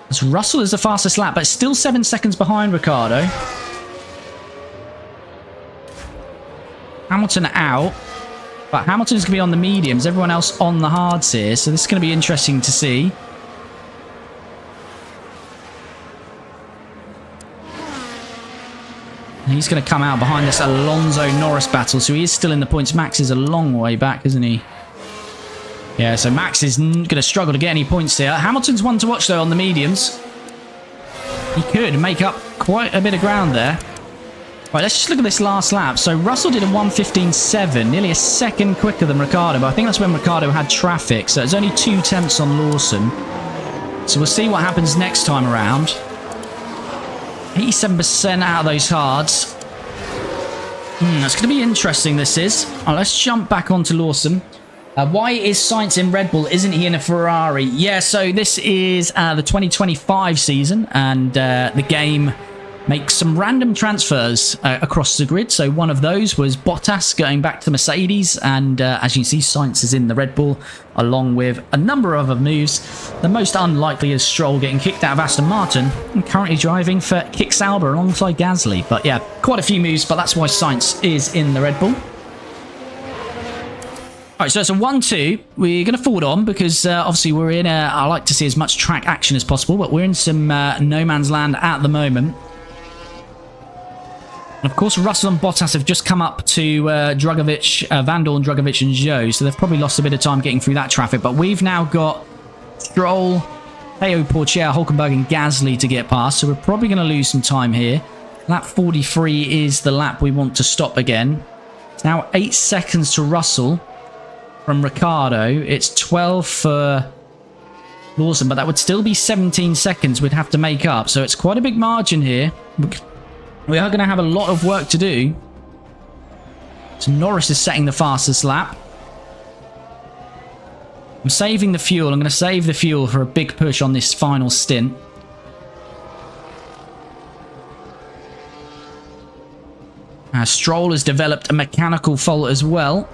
As Russell is the fastest lap, but still 7 seconds behind Ricciardo. Hamilton out. But Hamilton's going to be on the mediums, everyone else on the hards here, so this is going to be interesting to see. And he's going to come out behind this Alonso-Norris battle, so he is still in the points. Max is a long way back, isn't he? Yeah, so Max is going to struggle to get any points here. Hamilton's one to watch, though, on the mediums. He could make up quite a bit of ground there. Right, let's just look at this last lap. So Russell did a 1:15.7, nearly a second quicker than Ricciardo, but I think that's when Ricciardo had traffic, so it's only 2 tenths on Lawson. So we'll see what happens next time around. 87% out of those hards. That's going to be interesting, this is. Right, let's jump back onto Lawson. Why is Sainz in Red Bull? Isn't he in a Ferrari? Yeah, so this is the 2025 season, and the game makes some random transfers across the grid. So one of those was Bottas going back to Mercedes, and as you can see, Sainz is in the Red Bull, along with a number of other moves. The most unlikely is Stroll getting kicked out of Aston Martin and currently driving for Kick Sauber alongside Gasly. But yeah, quite a few moves, but that's why Sainz is in the Red Bull. Alright, so it's a 1-2. We're going to forward on because obviously we're in I like to see as much track action as possible, but we're in some no man's land at the moment. And of course, Russell and Bottas have just come up to Drugovich, Vandal and Drugovich and Zhou, so they've probably lost a bit of time getting through that traffic. But we've now got Stroll, Theo Portier, Hulkenberg and Gasly to get past, so we're probably going to lose some time here. Lap 43 is the lap we want to stop again. It's now 8 seconds to Russell from Ricciardo. It's 12 for Lawson, but that would still be 17 seconds we'd have to make up, so it's quite a big margin here. We are going to have a lot of work to do. So Norris is setting the fastest lap. I'm saving the fuel. I'm going to save the fuel for a big push on this final stint. Stroll has developed a mechanical fault as well.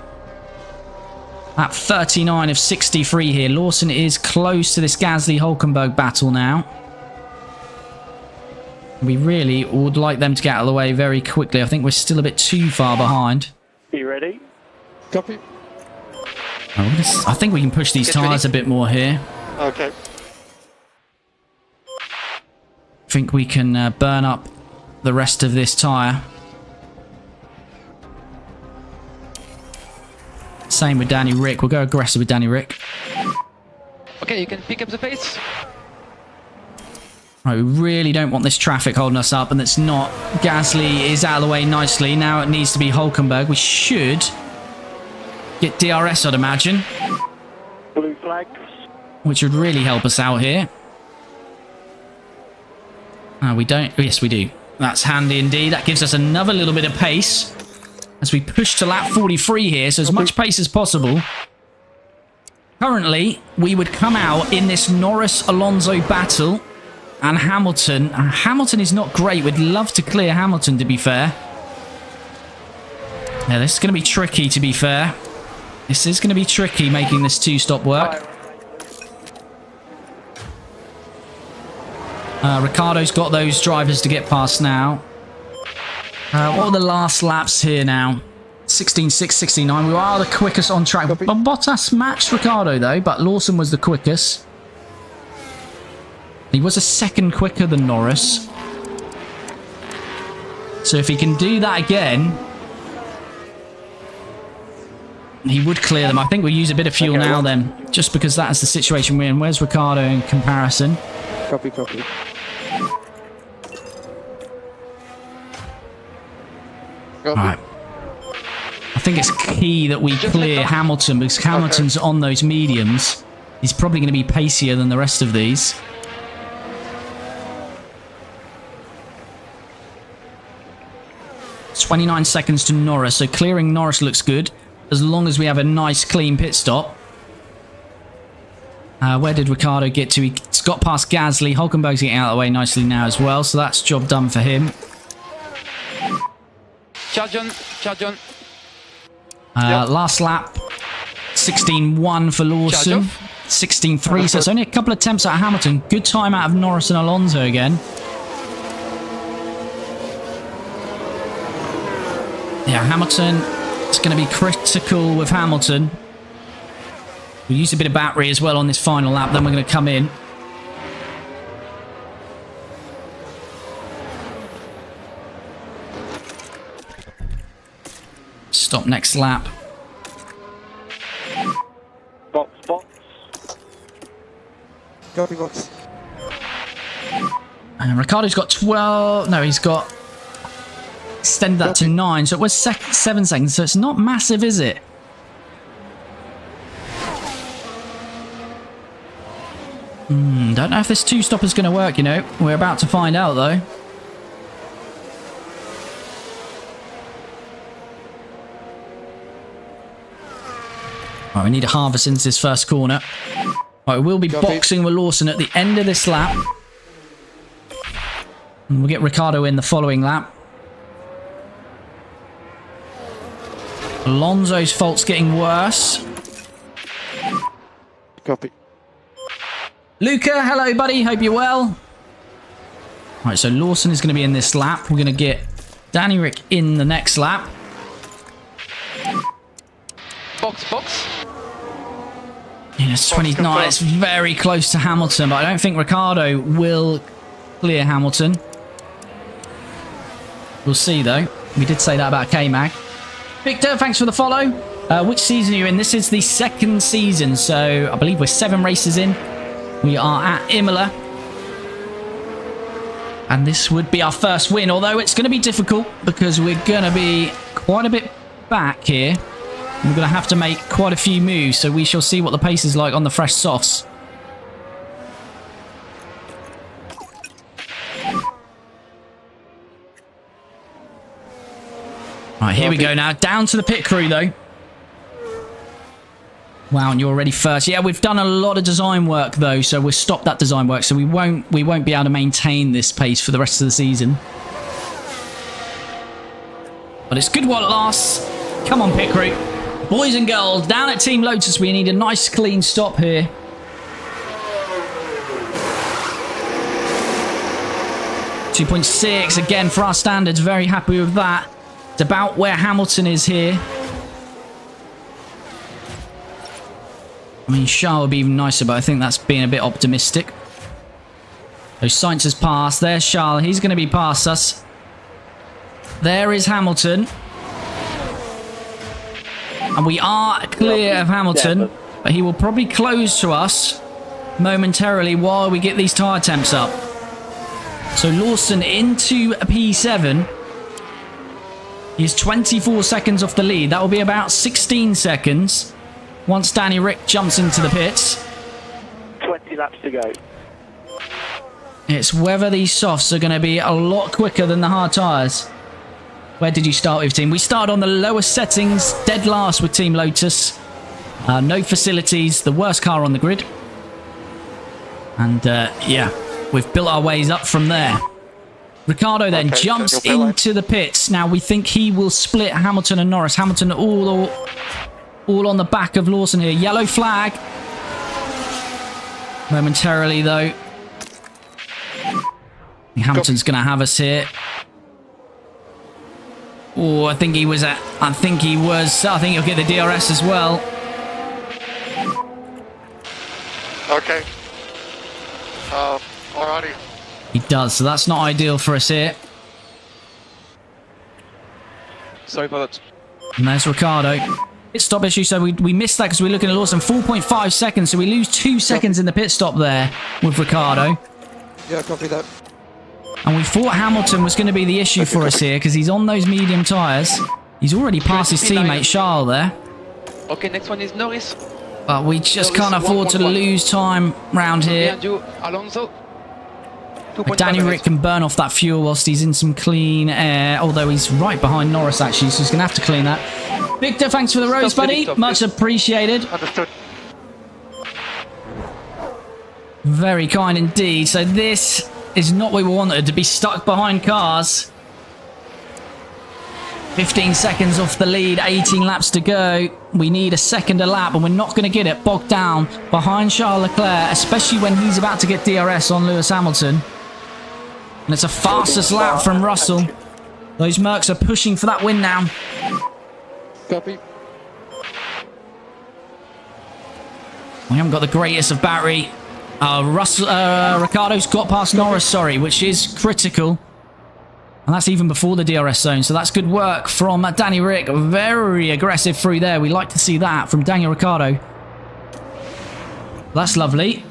At 39 of 63 here. Lawson is close to this Gasly-Hulkenberg battle now. We really would like them to get out of the way very quickly. I think we're still a bit too far behind. Are you ready? Copy. I think we can push these tyres a bit more here. Okay. I think we can burn up the rest of this tyre. Same with Danny Rick. We'll go aggressive with Danny Rick. Okay, you can pick up the pace. Right, we really don't want this traffic holding us up, and it's not. Gasly is out of the way nicely. Now it needs to be Hulkenberg. We should get DRS, I'd imagine. Blue flags. Which would really help us out here. We don't. Yes, we do. That's handy indeed. That gives us another little bit of pace as we push to lap 43 here, so as much pace as possible. Currently, we would come out in this Norris-Alonso battle, and Hamilton. Hamilton is not great. We'd love to clear Hamilton, to be fair. Yeah, this is going to be tricky, to be fair. This is going to be tricky, making this two-stop work. Ricciardo's got those drivers to get past now. What are the last laps here now? 16.6, 16.9. We are the quickest on track. Bottas matched Ricciardo, though, but Lawson was the quickest. He was a second quicker than Norris. So if he can do that again, he would clear them. I think we'll use a bit of fuel now then, just because that is the situation we're in. Where's Ricciardo in comparison? Copy, copy. Alright. I think it's key that we clear Hamilton, because Hamilton's on those mediums. He's probably going to be pacier than the rest of these. It's 29 seconds to Norris, so clearing Norris looks good, as long as we have a nice clean pit stop. Where did Ricciardo get to? He's got past Gasly. Hulkenberg's getting out of the way nicely now as well, so that's job done for him. Charge on, charge on. Last lap, 16.1 for Lawson, 16.3, so it's only a couple of attempts at Hamilton. Good time out of Norris and Alonso again. Yeah, Hamilton, it's going to be critical with Hamilton. We'll use a bit of battery as well on this final lap, then we're going to come in. Stop next lap. Box, box. Copy, box. And Ricciardo's got 12. No, he's got extended that to 9. So it was 7 seconds. So it's not massive, is it? Don't know if this two-stop is going to work, you know. We're about to find out, though. Right, we need to harvest into this first corner. Right, we'll be boxing with Lawson at the end of this lap. And we'll get Ricciardo in the following lap. Alonso's fault's getting worse. Copy. Luca, hello buddy, hope you're well. Right, so Lawson is going to be in this lap. We're going to get Danny Rick in the next lap. Box, box. Yeah, it's 29. It's very close to Hamilton, but I don't think Ricciardo will clear Hamilton. We'll see, though. We did say that about K-Mag. Victor, thanks for the follow. Which season are you in? This is the second season, so I believe we're 7 races in. We are at Imola. And this would be our first win, although it's going to be difficult because we're going to be quite a bit back here. We're going to have to make quite a few moves, so we shall see what the pace is like on the fresh softs. Right, here we go now. Down to the pit crew, though. Wow, and you're already first. Yeah, we've done a lot of design work, though, so we'll stop that design work, so we won't be able to maintain this pace for the rest of the season. But it's good while it lasts. Come on, pit crew. Boys and girls, down at Team Lotus, we need a nice clean stop here. .6 again for our standards. Very happy with that. It's about where Hamilton is here. I mean, Charles would be even nicer, but I think that's being a bit optimistic. So Sainz has passed. There's Charles. He's going to be past us. There is Hamilton. And we are clear of Hamilton, but he will probably close to us momentarily while we get these tyre temps up. So Lawson into P7. He's 24 seconds off the lead. That will be about 16 seconds once Danny Rick jumps into the pits. 20 laps to go. It's whether these softs are going to be a lot quicker than the hard tyres. Where did you start with, team? We started on the lowest settings, dead last with Team Lotus. No facilities, the worst car on the grid. And yeah, we've built our ways up from there. Ricciardo then jumps into the pits. Now we think he will split Hamilton and Norris. Hamilton all on the back of Lawson here. Yellow flag. Momentarily though. Hamilton's going to have us here. Oh, I think he'll get the DRS as well. Okay. Alrighty. He does, so that's not ideal for us here. Sorry for that. And there's Ricciardo. Pit stop issue, so we missed that because we're looking at Lawson. 4.5 seconds, so we lose 2 seconds in the pit stop there with Ricciardo. Yeah, copy that. And we thought Hamilton was going to be the issue for us here because he's on those medium tyres. He's already passed his teammate Charles there. Okay, next one is Norris. But we just can't afford to lose time round here. Alonso. Danny Rick can burn off that fuel whilst he's in some clean air, although he's right behind Norris actually, so he's going to have to clean that. Victor, thanks for the rose, buddy. Much appreciated. Understood. Very kind indeed. So this is not what we wanted, to be stuck behind cars. 15 seconds off the lead, 18 laps to go. We need a second a lap, and we're not going to get it bogged down behind Charles Leclerc, especially when he's about to get DRS on Lewis Hamilton. And it's a fastest lap from Russell. Those Mercs are pushing for that win now. Copy. We haven't got the greatest of battery. Ricciardo's got past Norris, sorry, which is critical. And that's even before the DRS zone. So that's good work from Danny Rick. Very aggressive through there. We like to see that from Daniel Ricciardo. That's lovely.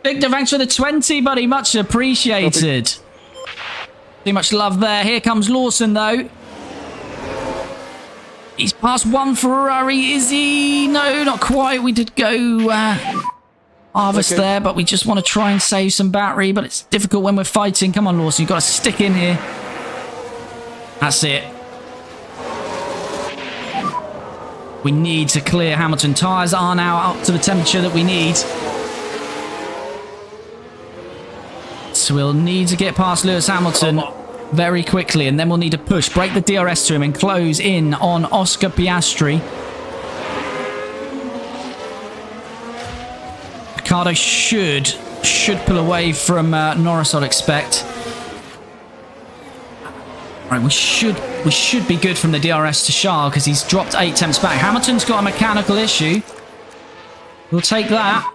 Victor, thanks for the 20, buddy. Much appreciated. Too much love there. Here comes Lawson, though. He's past one Ferrari, is he? No, not quite. We did go harvest there, but we just want to try and save some battery, but it's difficult when we're fighting. Come on, Lawson, you've got to stick in here. That's it. We need to clear Hamilton. Tyres are now up to the temperature that we need. So we'll need to get past Lewis Hamilton very quickly, and then we'll need to push, break the DRS to him and close in on Oscar Piastri. Ricciardo should pull away from Norris, I'd expect. Right, we should be good from the DRS to Charles because he's dropped 8 temps back. Hamilton's got a mechanical issue. We'll take that.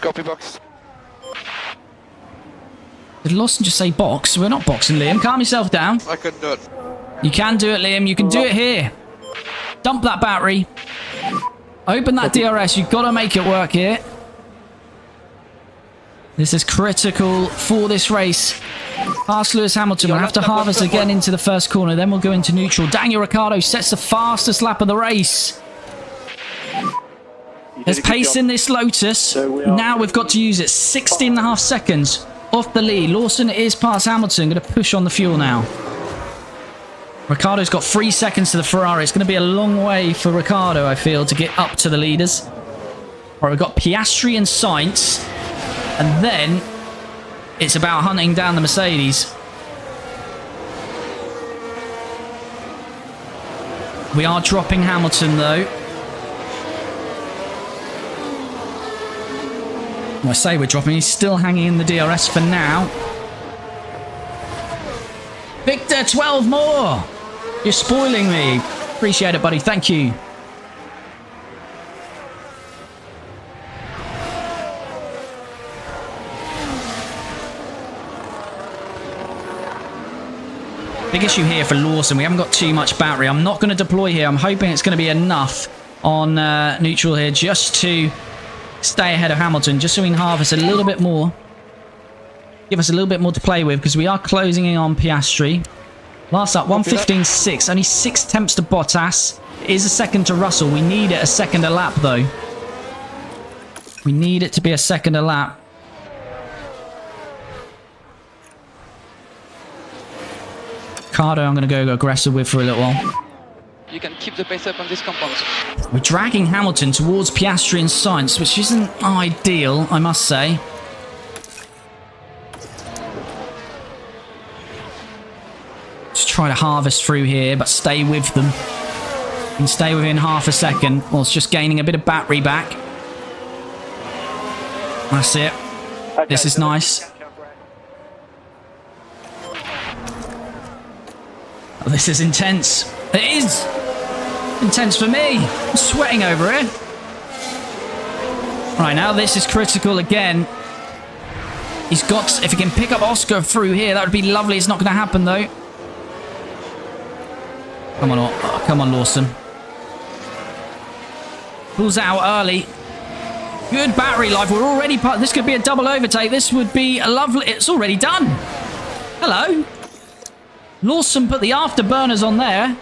Copy box. Did Lawson just say box? We're not boxing, Liam. Calm yourself down. I can do it. You can do it, Liam. You can do it here. Dump that battery. Open that DRS. You've got to make it work here. This is critical for this race. Past Lewis Hamilton. We'll have to harvest again into the first corner. Then we'll go into neutral. Daniel Ricciardo sets the fastest lap of the race. There's pace in this Lotus. Now we've got to use it. 16.5 seconds off the lead. Lawson is past Hamilton. Going to push on the fuel now. Ricciardo's got 3 seconds to the Ferrari. It's going to be a long way for Ricciardo, I feel, to get up to the leaders. All right, we've got Piastri and Sainz. And then it's about hunting down the Mercedes. We are dropping Hamilton, though. Well, I say we're dropping. He's still hanging in the DRS for now. Victor, 12 more. You're spoiling me. Appreciate it, buddy. Thank you. Big issue here for Lawson. We haven't got too much battery. I'm not going to deploy here. I'm hoping it's going to be enough on neutral here just to stay ahead of Hamilton, just so we can harvest a little bit more. Give us a little bit more to play with because we are closing in on Piastri. Last up, 1:15.6. Only 6 tenths to Bottas. It is a second to Russell. We need it a second a lap, though. We need it to be a second a lap. Ricciardo, I'm going to go aggressive with for a little while. You can keep the pace up on this compound. We're dragging Hamilton towards Piastri and Sainz, which isn't ideal, I must say. Just try to harvest through here, but stay with them. You can stay within half a second, whilst just gaining a bit of battery back. That's it. Okay, This is so nice. catch up, right? Oh, this is intense. It is intense for me. I'm sweating over it. Right, now this is critical again. He's got... If he can pick up Oscar through here, that would be lovely. It's not going to happen, though. Come on, come on, Lawson. Pulls out early. Good battery life. We're already... This could be a double overtake. This would be a lovely... It's already done. Hello. Lawson put the afterburners on there.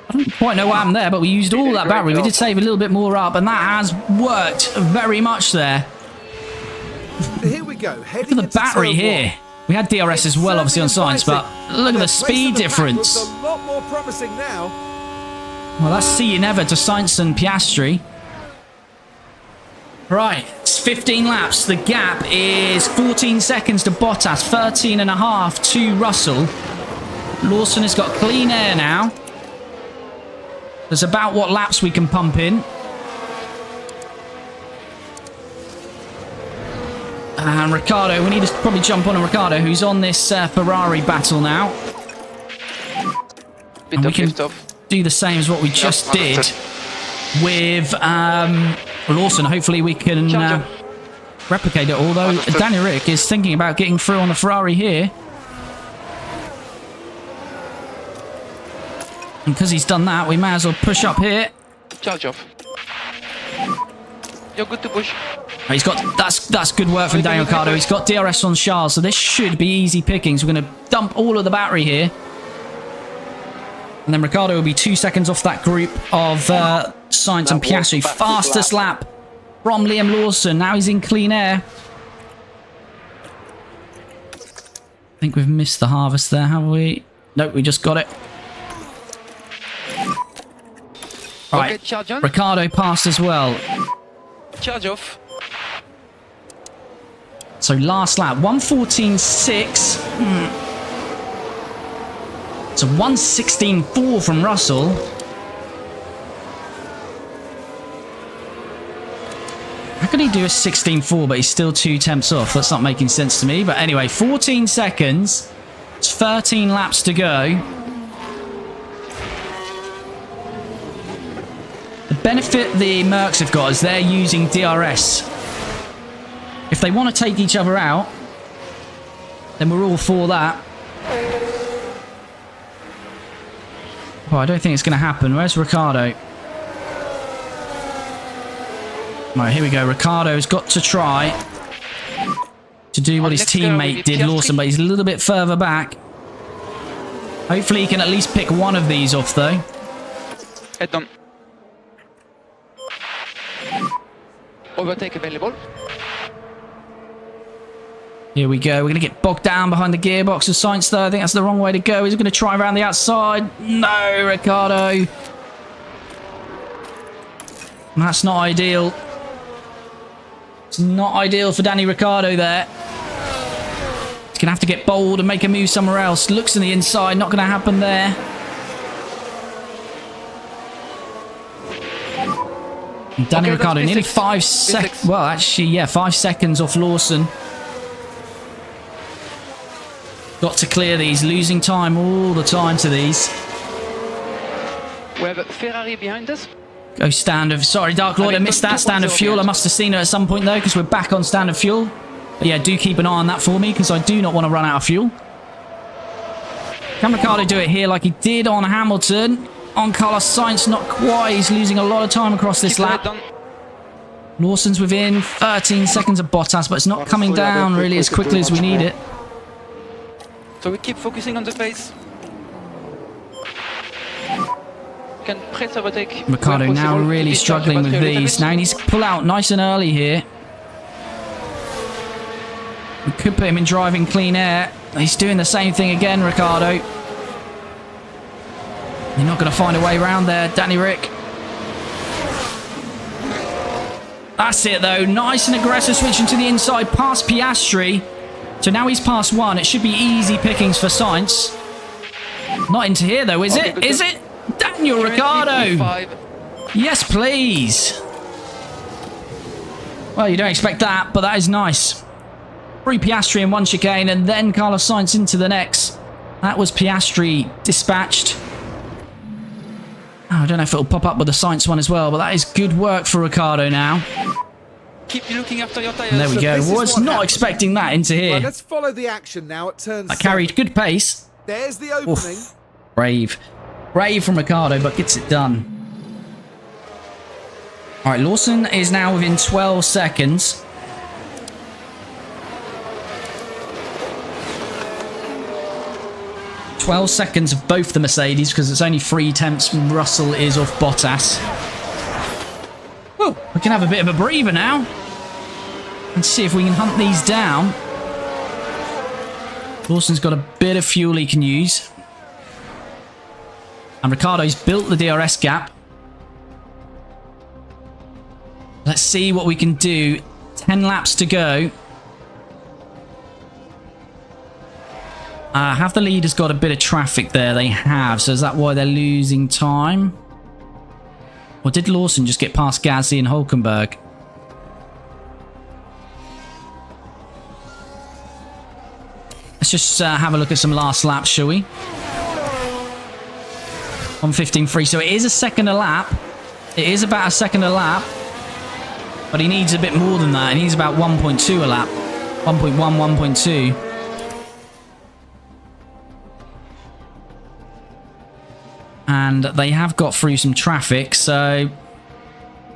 I don't quite know what happened there, but we used all that battery. We did save a little bit more up, and that has worked very much there. Here we go. Look at the battery here. We had DRS as well, obviously, on Sainz, but look at the speed difference. A lot more promising now. Well, that's see you never to Sainz and Piastri. Right, it's 15 laps. The gap is 14 seconds to Bottas, 13.5 to Russell. Lawson has got clean air now. There's about what laps we can pump in. And Ricciardo, we need to probably jump on Ricciardo, who's on this Ferrari battle now. And we can do the same as what we just did with Lawson. Hopefully we can replicate it, although Daniel Rick is thinking about getting through on the Ferrari here. And because he's done that, we may as well push up here. Charge off. You're good to push. He's got that's good work from Daniel Ricciardo. He's got DRS on Charles, so this should be easy pickings. We're going to dump all of the battery here. And then Ricciardo will be 2 seconds off that group of Sainz and Piastri. Fastest lap from Liam Lawson. Now he's in clean air. I think we've missed the harvest there, have we? Nope, we just got it. Right, charge on. Ricciardo passed as well. Charge off. So last lap, 1:14.6. So 1:16.4 from Russell. How could he do a 16.4 but he's still 2 tenths off? That's not making sense to me. But anyway, 14 seconds. It's 13 laps to go. The benefit the Mercs have got is they're using DRS. If they want to take each other out, then we're all for that. Oh, I don't think it's going to happen. Where's Ricciardo? Right, here we go. Ricciardo's got to try to do what his teammate did, Lawson, but he's a little bit further back. Hopefully he can at least pick one of these off, though. Head on. Overtake available. Here we go. We're going to get bogged down behind the gearbox of Sainz, though. I think that's the wrong way to go. He's going to try around the outside. No, Ricciardo. That's not ideal. It's not ideal for Danny Ricciardo there. He's going to have to get bold and make a move somewhere else. Looks on the inside. Not going to happen there. And Danny Ricciardo nearly 5 seconds. Well, actually, yeah, 5 seconds off Lawson. Got to clear these. Losing time all the time to these. We have a Ferrari behind us. Go standard. Sorry, Dark Lord, I missed that. Standard fuel. I must have seen it at some point, though, because we're back on standard fuel. But yeah, do keep an eye on that for me, because I do not want to run out of fuel. Can Ricciardo do it here like he did on Hamilton? On Carlos Sainz, not quite. He's losing a lot of time across this Keep the head lap. down. Lawson's within 13 seconds of Bottas, but it's not coming down really as quickly as we need it. So we keep focusing on the pace. Can press overtake. Ricciardo where now possible to really discharge the struggling with battery a little these. bit. Now he needs to pull out nice and early here. We could put him in driving clean air. He's doing the same thing again, Ricciardo. You're not going to find a way around there, Danny Rick. That's it though. Nice and aggressive switching to the inside past Piastri. So now he's past one. It should be easy pickings for Sainz. Not into here though, is it? Is it? Daniel Ricciardo. Yes, please. Well, you don't expect that, but that is nice. 3 Piastri in one chicane and then Carlos Sainz into the next. That was Piastri dispatched. Oh, I don't know if it'll pop up with the Sainz one as well, but that is good work for Ricciardo now. Keep looking after your tires. And there we So go. this is Was what not happens. expecting that into Right, here. let's follow the action now at turn I carried 7. good pace. There's the opening. Oof. Brave. Brave from Ricciardo, but gets it done. All right, Lawson is now within 12 seconds. "12 seconds of both the Mercedes because it's only 3 tenths from Russell is off Bottas. Whew, we can have a bit of a breather now. And see if we can hunt these down. Lawson's got a bit of fuel he can use. And Ricciardo's built the DRS gap. Let's see what we can do. 10 laps to go. Have the leaders got a bit of traffic there? They have. So is that why they're losing time? Or did Lawson just get past Gasly and Hulkenberg? Let's just have a look at some last laps, shall we? 1:15.3. So it is a second a lap. It is about a second a lap. But he needs a bit more than that. He needs about 1.2 a lap. 1.1, 1.2. And they have got through some traffic, so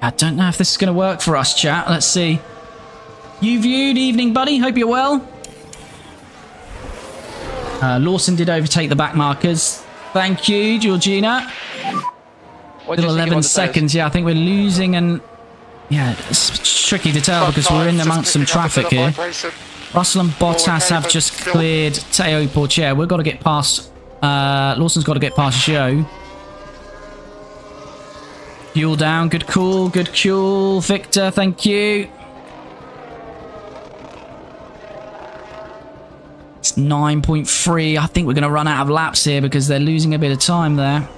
I don't know if this is going to work for us, chat. Let's see. You viewed, evening, buddy. Hope you're well. Lawson did overtake the back markers. Thank you, Georgina. Still 11 seconds. Yeah, I think we're losing, and yeah, it's tricky to tell because we're in amongst some traffic here. Russell and Bottas have just cleared Teo Porcher. We've got to get past. Lawson's got to get past Joe. Fuel down. Good call. Good call. Victor, thank you. It's 9.3. I think we're going to run out of laps here because they're losing a bit of time there.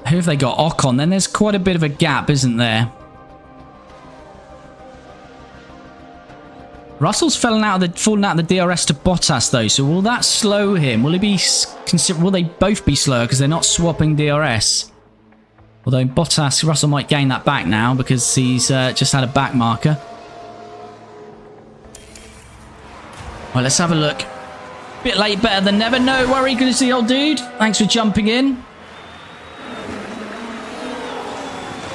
Who have they got? Ocon. Then there's quite a bit of a gap, isn't there? Russell's fallen out of the DRS to Bottas though, so will that slow him? Will he be will they both be slower because they're not swapping DRS? Although Russell might gain that back now because he's just had a back marker. Well, let's have a look. Bit late, better than never. No worry, good to see you, old dude. Thanks for jumping in.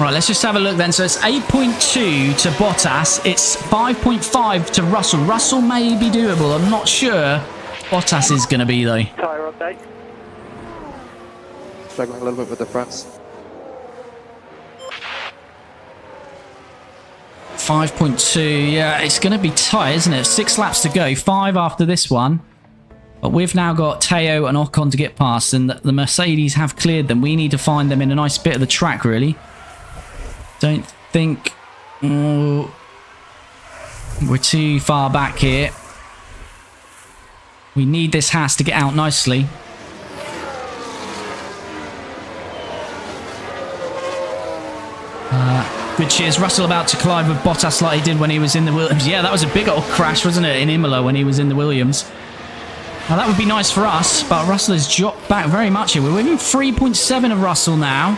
Right, let's just have a look then. So it's 8.2 to Bottas. It's 5.5 to Russell. Russell may be doable. I'm not sure Bottas is going to be, though. Tyre update. Struggling a little bit with the fronts. 5.2. Yeah, it's going to be tight, isn't it? 6 laps to go. 5 after this one. But we've now got Teo and Ocon to get past, and the Mercedes have cleared them. We need to find them in a nice bit of the track, really. Don't think we're too far back here. We need this Haas to get out nicely. Good cheers. Russell about to collide with Bottas like he did when he was in the Williams. Yeah, that was a big old crash, wasn't it, in Imola when he was in the Williams. Now, that would be nice for us, but Russell has dropped back very much here. We're within 3.7 of Russell now.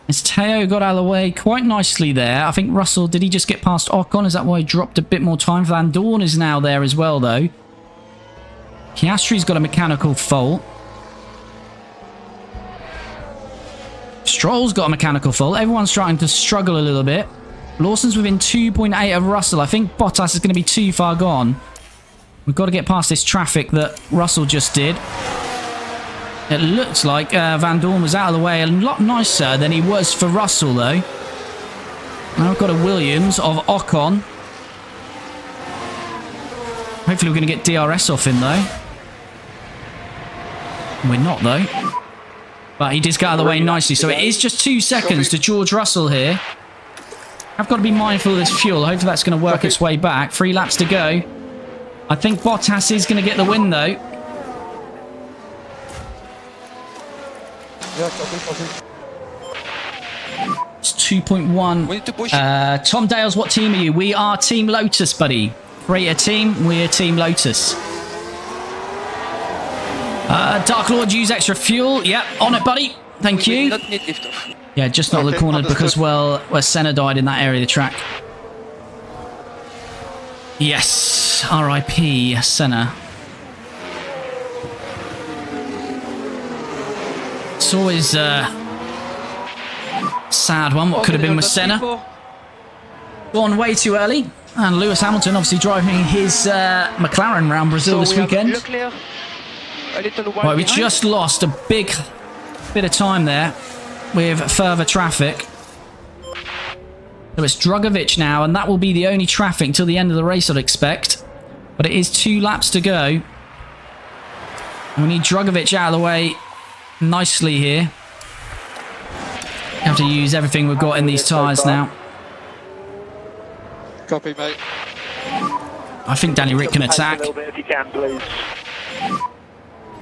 As Teo got out of the way quite nicely there. I think Russell, did he just get past Ocon? Is that why he dropped a bit more time? Van Dorn is now there as well, though. Piastri's got a mechanical fault. Stroll's got a mechanical fault. Everyone's trying to struggle a little bit. Lawson's within 2.8 of Russell. I think Bottas is going to be too far gone. We've got to get past this traffic that Russell just did. It looks like Van Dorn was out of the way a lot nicer than he was for Russell, though. Now we've got a Williams of Ocon. Hopefully we're going to get DRS off him, though. We're not, though. But he did get out of the way nicely. So it is just 2 seconds to George Russell here. I've got to be mindful of this fuel. Hopefully that's going to work its way back. 3 laps to go. I think Bottas is going to get the win, though. Yeah, copy. It's 2.1. We need to push. Tom Dales, what team are you? We are Team Lotus, buddy. Create a team. We're Team Lotus. Dark Lord, use extra fuel. Yep, on it, buddy. Thank We you. do not need liftoff. Yeah, just not the Okay, corner understood. because, well, where Senna died in that area of the track. Yes, R.I.P. Senna. It's always a sad one. What could have been with Senna. Gone way too early. And Lewis Hamilton obviously driving his McLaren round Brazil this weekend. Right, we just lost a big bit of time there with further traffic. So it's Drugovich now, and that will be the only traffic until the end of the race, I'd expect. But it is 2 laps to go. And we need Drugovich out of the way nicely here. Have to use everything we've got in these tyres now. Copy, mate. I think Danny Rick can attack. A little bit if you can, please.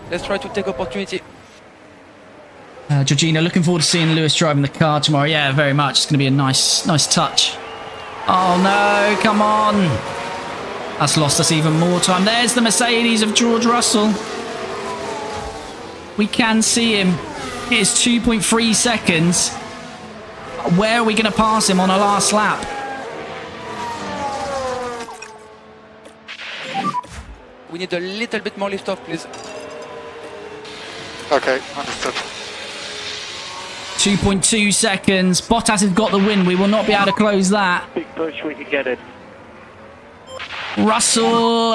Let's try to take opportunity. Georgina, looking forward to seeing Lewis driving the car tomorrow. Yeah, very much. It's going to be a nice touch. Oh no, come on. That's lost us even more time. There's the Mercedes of George Russell. We can see him. It is 2.3 seconds. Where are we going to pass him on a last lap? We need a little bit more liftoff, please. Okay, understood. 2.2 seconds. Bottas has got the win. We will not be able to close that. Big push, we could get it. Russell,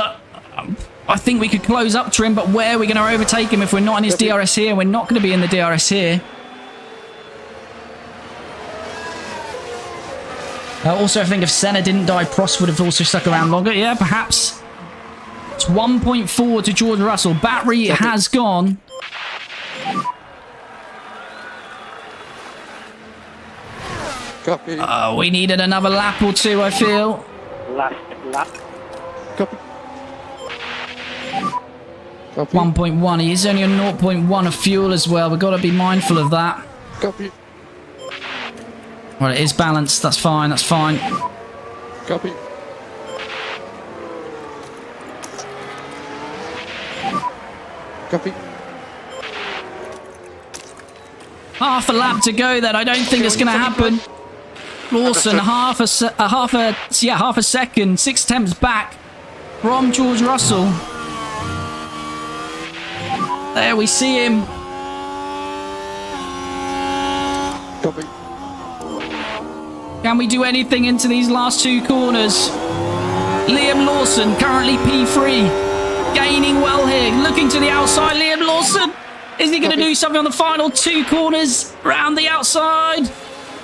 I think we could close up to him, but where are we going to overtake him if we're not in his DRS here? We're not going to be in the DRS here. Also, I think if Senna didn't die, Prost would have also stuck around longer. Yeah, perhaps. It's 1.4 to George Russell. Battery has gone. Copy. We needed another lap or two, I feel. Last lap. Copy. Copy. 1.1. He is only on 0.1 of fuel as well. We've got to be mindful of that. Copy. Well, it is balanced. That's fine. That's fine. Copy. Copy. Half a lap to go then. I don't think it's going to happen. Lawson, half a second, 6 attempts back from George Russell. There we see him. Copy. Can we do anything into these last 2 corners? Liam Lawson, currently P3, gaining well here. Looking to the outside, Liam Lawson. Is he going to do something on the final 2 corners? Round the outside.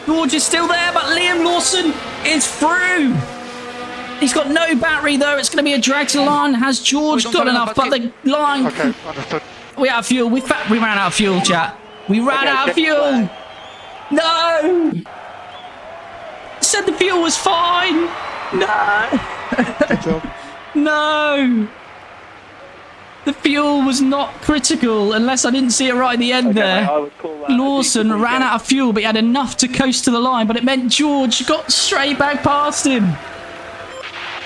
George is still there, but Liam Lawson is through. He's got no battery, though. It's going to be a drag to the line. Has George got enough? But the line... Okay, understood. We out of fuel. We ran out of fuel, chat. We ran out of fuel. No. Said the fuel was fine. No. Good job. No. The fuel was not critical, unless I didn't see it right at the end there. I would call that Lawson ran out of fuel, but he had enough to coast to the line, but it meant George got straight back past him.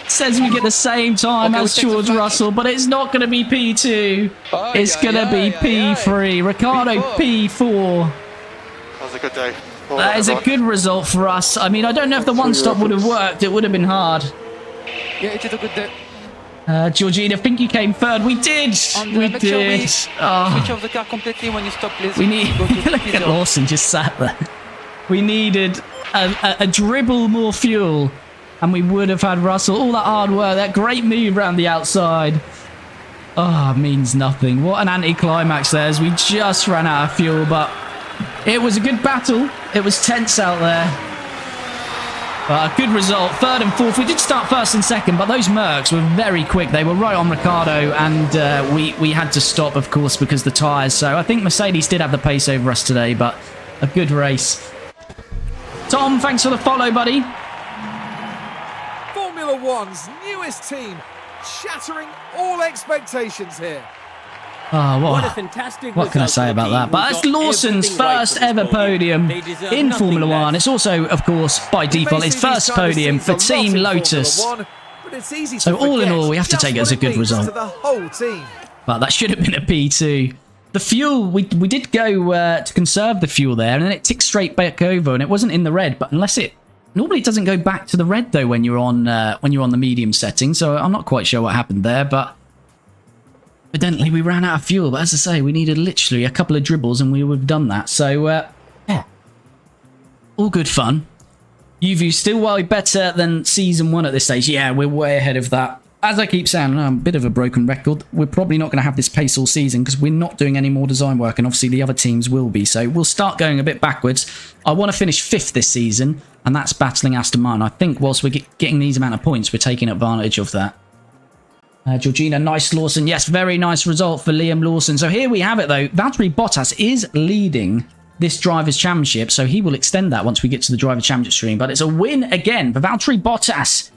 Says we get the same time as George Russell, but it's not going to be P2. It's going to be P3. Ricciardo P4. That was a good day. That is a good result for us. I mean, I don't know if the one-stop would have worked. It would have been hard. Yeah, it is a good day. Georgina, I think you came third. We did. And, We make sure we did. switch Oh, off the car completely when you stop, please. we need. Go to Look at zero. Lawson just sat there. We needed a dribble more fuel, and we would have had Russell. All that hard work, that great move around the outside. Oh, means nothing. What an anticlimax there as we just ran out of fuel, but it was a good battle. It was tense out there. But a good result. Third and fourth. We did start first and second, but those Mercs were very quick. They were right on Ricciardo, and we had to stop, of course, because the tyres. So I think Mercedes did have the pace over us today, but a good race. Tom, thanks for the follow, buddy. Formula One's newest team, shattering all expectations here. Oh, What a fantastic what can I result say for about the that? team But who that's got Lawson's everything right first for this ever podium They deserve in nothing Formula less. One. It's also, of course, by default, his first podium for Team Lotus. So all in all, we have to take it as a good result. To the whole team. But that should have been a P2. The fuel, we did go to conserve the fuel there, and then it ticked straight back over, and it wasn't in the red. But unless it normally it doesn't go back to the red though when you're on the medium setting. So I'm not quite sure what happened there, but evidently we ran out of fuel. But as I say, we needed literally a couple of dribbles, and we would have done that. So yeah, all good fun. UView still way better than Season 1 at this stage. Yeah, we're way ahead of that. As I keep saying, I'm a bit of a broken record. We're probably not going to have this pace all season because we're not doing any more design work, and obviously the other teams will be. So we'll start going a bit backwards. I want to finish 5th this season, and that's battling Aston Martin. I think whilst we're getting these amount of points, we're taking advantage of that. Georgina, nice Lawson. Yes, very nice result for Liam Lawson. So here we have it, though. Valtteri Bottas is leading this Drivers' Championship, so he will extend that once we get to the Drivers' Championship stream. But it's a win again for Valtteri Bottas.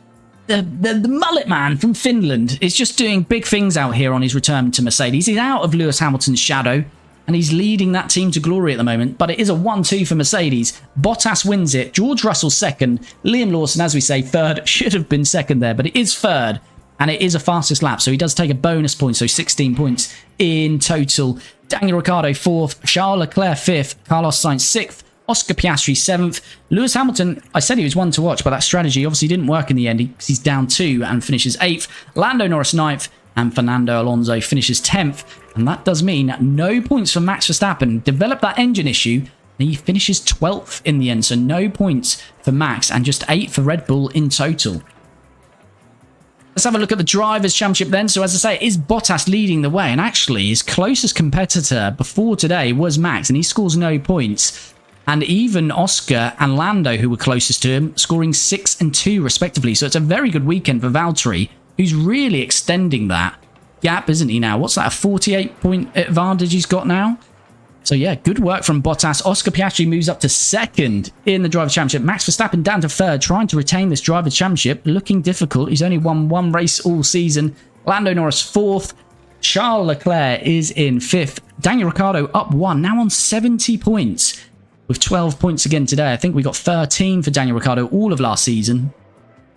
The mullet man from Finland is just doing big things out here on his return to Mercedes. He's out of Lewis Hamilton's shadow, and he's leading that team to glory at the moment. But it is a 1-2 for Mercedes. Bottas wins it. George Russell second. Liam Lawson, as we say, third. Should have been second there, but it is third. And it is a fastest lap, so he does take a bonus point, so 16 points in total. Daniel Ricciardo 4th, Charles Leclerc 5th, Carlos Sainz 6th, Oscar Piastri 7th. Lewis Hamilton, I said he was one to watch, but that strategy obviously didn't work in the end. He's down 2 and finishes 8th. Lando Norris 9th, and Fernando Alonso finishes 10th. And that does mean no points for Max Verstappen. Developed that engine issue, and he finishes 12th in the end, so no points for Max, and just 8 for Red Bull in total. Let's have a look at the Drivers' Championship then. So as I say, it is Bottas leading the way. And actually, his closest competitor before today was Max, and he scores no points. And even Oscar and Lando, who were closest to him, scoring 6 and 2 respectively. So it's a very good weekend for Valtteri, who's really extending that gap, isn't he now? What's that, a 48-point advantage he's got now? So yeah, good work from Bottas. Oscar Piastri moves up to 2nd in the Drivers' Championship. Max Verstappen down to 3rd, trying to retain this Drivers' Championship. Looking difficult. He's only won 1 race all season. Lando Norris 4th. Charles Leclerc is in 5th. Daniel Ricciardo up 1, now on 70 points. With 12 points again today. I think we got 13 for Daniel Ricciardo all of last season.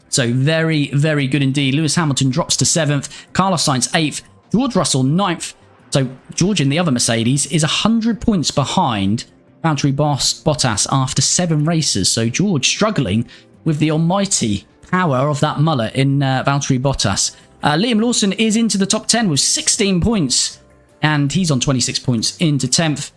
So very, very good indeed. Lewis Hamilton drops to 7th. Carlos Sainz 8th. George Russell 9th. So George in the other Mercedes is 100 points behind Valtteri Bottas after 7 races. So George struggling with the almighty power of that mullet in Valtteri Bottas. Liam Lawson is into the top 10 with 16 points. And he's on 26 points into 10th.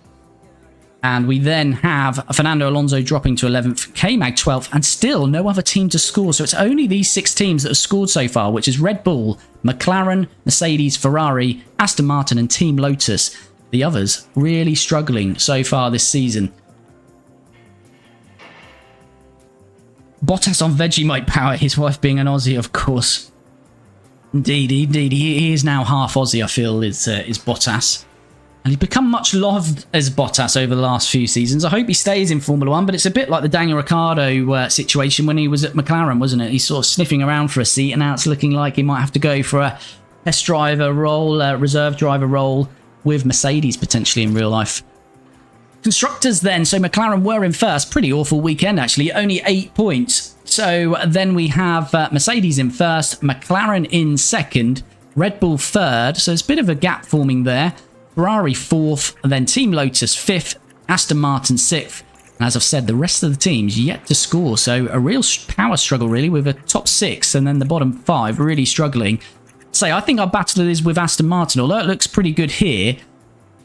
And we then have Fernando Alonso dropping to 11th, K-Mag 12th, and still no other team to score. So it's only these 6 teams that have scored so far, which is Red Bull, McLaren, Mercedes, Ferrari, Aston Martin, and Team Lotus. The others really struggling so far this season. Bottas on Vegemite power, his wife being an Aussie, of course. Indeed. He is now half Aussie, I feel, is Bottas. And he's become much loved as Bottas over the last few seasons. I hope he stays in Formula 1, but it's a bit like the Daniel Ricciardo situation when he was at McLaren, wasn't it? He's sort of sniffing around for a seat, and now it's looking like he might have to go for a test driver role, reserve driver role with Mercedes potentially in real life. Constructors then, so McLaren were in first. Pretty awful weekend, actually. Only 8 points. So then we have Mercedes in first, McLaren in second, Red Bull third. So there's a bit of a gap forming there. Ferrari 4th, and then Team Lotus 5th, Aston Martin 6th, And as I've said, the rest of the teams yet to score. So a real power struggle, really, with a top 6 and then the bottom 5 really struggling. I think our battle is with Aston Martin. Although it looks pretty good here,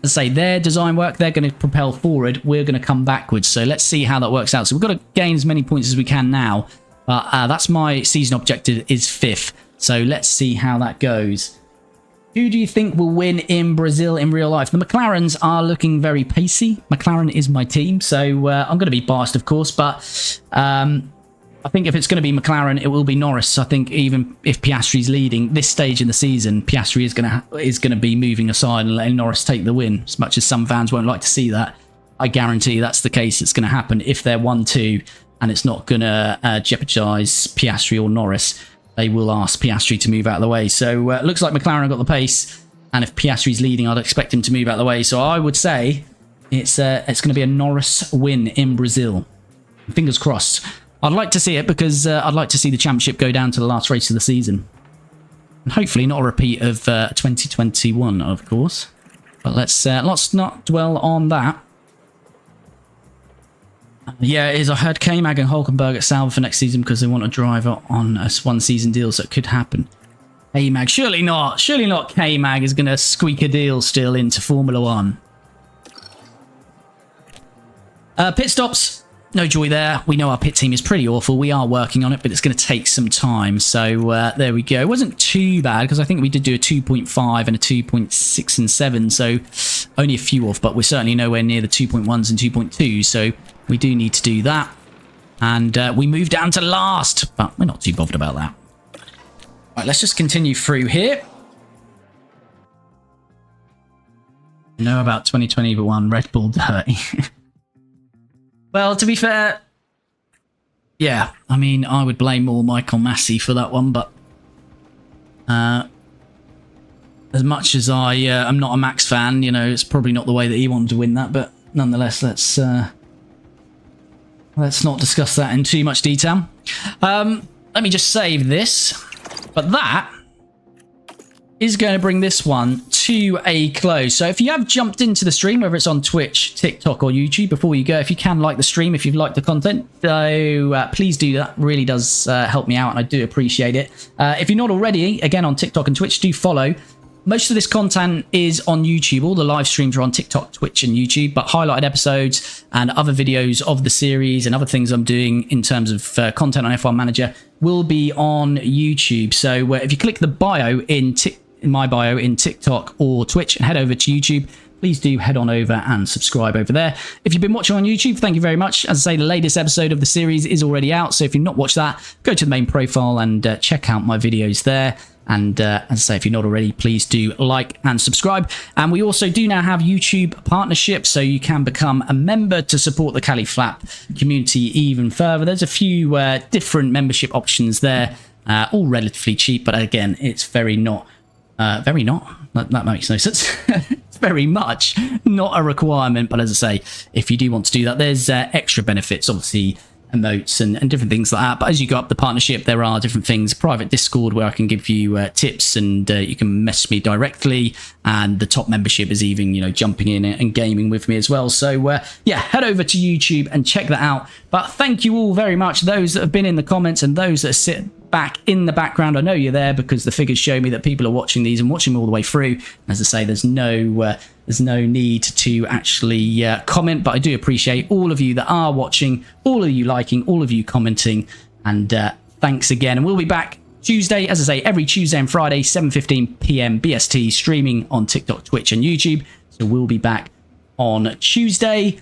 as I say, their design work, they're going to propel forward. We're going to come backwards. So let's see how that works out. So we've got to gain as many points as we can now. But that's my season objective, is 5th. So let's see how that goes. Who do you think will win in Brazil in real life? The McLarens are looking very pacey. McLaren is my team, so I'm going to be biased, of course. But I think if it's going to be McLaren, it will be Norris. I think even if Piastri's leading this stage in the season, Piastri is going to be moving aside and letting Norris take the win. As much as some fans won't like to see that, I guarantee that's the case. It's going to happen if they're 1-2 and it's not going to jeopardise Piastri or Norris. They will ask Piastri to move out of the way. So it looks like McLaren have got the pace, and if Piastri's leading, I'd expect him to move out of the way. So I would say it's going to be a Norris win in Brazil. Fingers crossed. I'd like to see it because I'd like to see the championship go down to the last race of the season. And hopefully not a repeat of 2021, of course. But let's not dwell on that. Yeah, it is. I heard K-Mag and Hulkenberg at Sauber for next season because they want a driver on a one-season deal, so it could happen. K-Mag, surely not. Surely not K-Mag is going to squeak a deal still into Formula 1. Pit stops. No joy there. We know our pit team is pretty awful. We are working on it, but it's going to take some time. So there we go. It wasn't too bad because I think we did do a 2.5 and a 2.6 and 7. So only a few off, but we're certainly nowhere near the 2.1s and 2.2s. So we do need to do that. And we moved down to last, but we're not too bothered about that. Right, let's just continue through here. Know about 2021 Red Bull Dirty. Well, to be fair, yeah, I mean, I would blame more Michael Massey for that one, but as much as I am not a Max fan, you know, it's probably not the way that he wanted to win that, but nonetheless, let's not discuss that in too much detail. Let me just save this, but that is going to bring this one to a close. So if you have jumped into the stream, whether it's on Twitch, TikTok or YouTube, before you go, if you can like the stream, if you've liked the content, so please do that. Really does help me out and I do appreciate it. If you're not already, again on TikTok and Twitch, do follow. Most of this content is on YouTube. All the live streams are on TikTok, Twitch and YouTube, but highlighted episodes and other videos of the series and other things I'm doing in terms of content on F1 Manager will be on YouTube. So if you click the bio in my bio in TikTok or Twitch and head over to YouTube, please do head on over and subscribe over there. If you've been watching on YouTube, thank you very much. As I say, the latest episode of the series is already out, so if you've not watched that, go to the main profile and check out my videos there. And as I say, if you're not already, please do like and subscribe. And we also do now have YouTube partnerships, so you can become a member to support the Cali Flap community even further. There's a few different membership options there, all relatively cheap, but again, it's very not. That makes no sense. It's very much not a requirement, but as I say, if you do want to do that, there's extra benefits, obviously emotes and different things like that. But as you go up the partnership, there are different things. Private Discord where I can give you tips and you can message me directly, and the top membership is even, you know, jumping in and gaming with me as well. So yeah, head over to YouTube and check that out. But thank you all very much, those that have been in the comments and those that sit back in the background. I know you're there because the figures show me that people are watching these and watching all the way through. As I say, there's no need to actually comment, but I do appreciate all of you that are watching, all of you liking, all of you commenting, and thanks again. And we'll be back Tuesday, as I say, every Tuesday and Friday, 7:15 p.m. BST, streaming on TikTok, Twitch and YouTube. So we'll be back on Tuesday.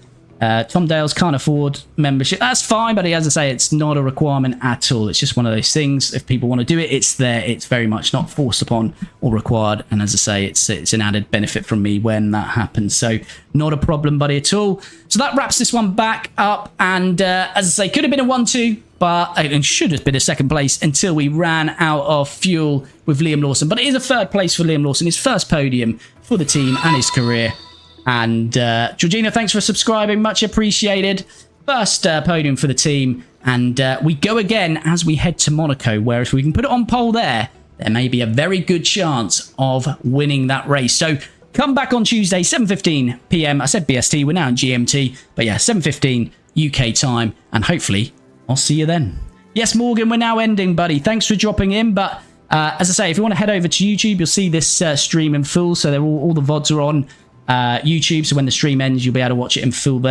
Tom Dales can't afford membership. That's fine, but as I say, it's not a requirement at all. It's just one of those things. If people want to do it, it's there. It's very much not forced upon or required. And as I say, it's an added benefit from me when that happens. So not a problem, buddy, at all. So that wraps this one back up. And as I say, could have been a 1-2, but it should have been a second place until we ran out of fuel with Liam Lawson. But it is a third place for Liam Lawson, his first podium for the team and his career. And Georgina, thanks for subscribing, much appreciated. First podium for the team, and we go again as we head to Monaco, where if we can put it on pole there may be a very good chance of winning that race. So come back on Tuesday, 7:15 p.m. I said BST, we're now in GMT, but yeah, 7:15 UK time, and hopefully I'll see you then. Yes, Morgan, we're now ending, buddy. Thanks for dropping in, but as I say, if you want to head over to YouTube, you'll see this stream in full, so all the VODs are on YouTube, so when the stream ends, you'll be able to watch it in full there.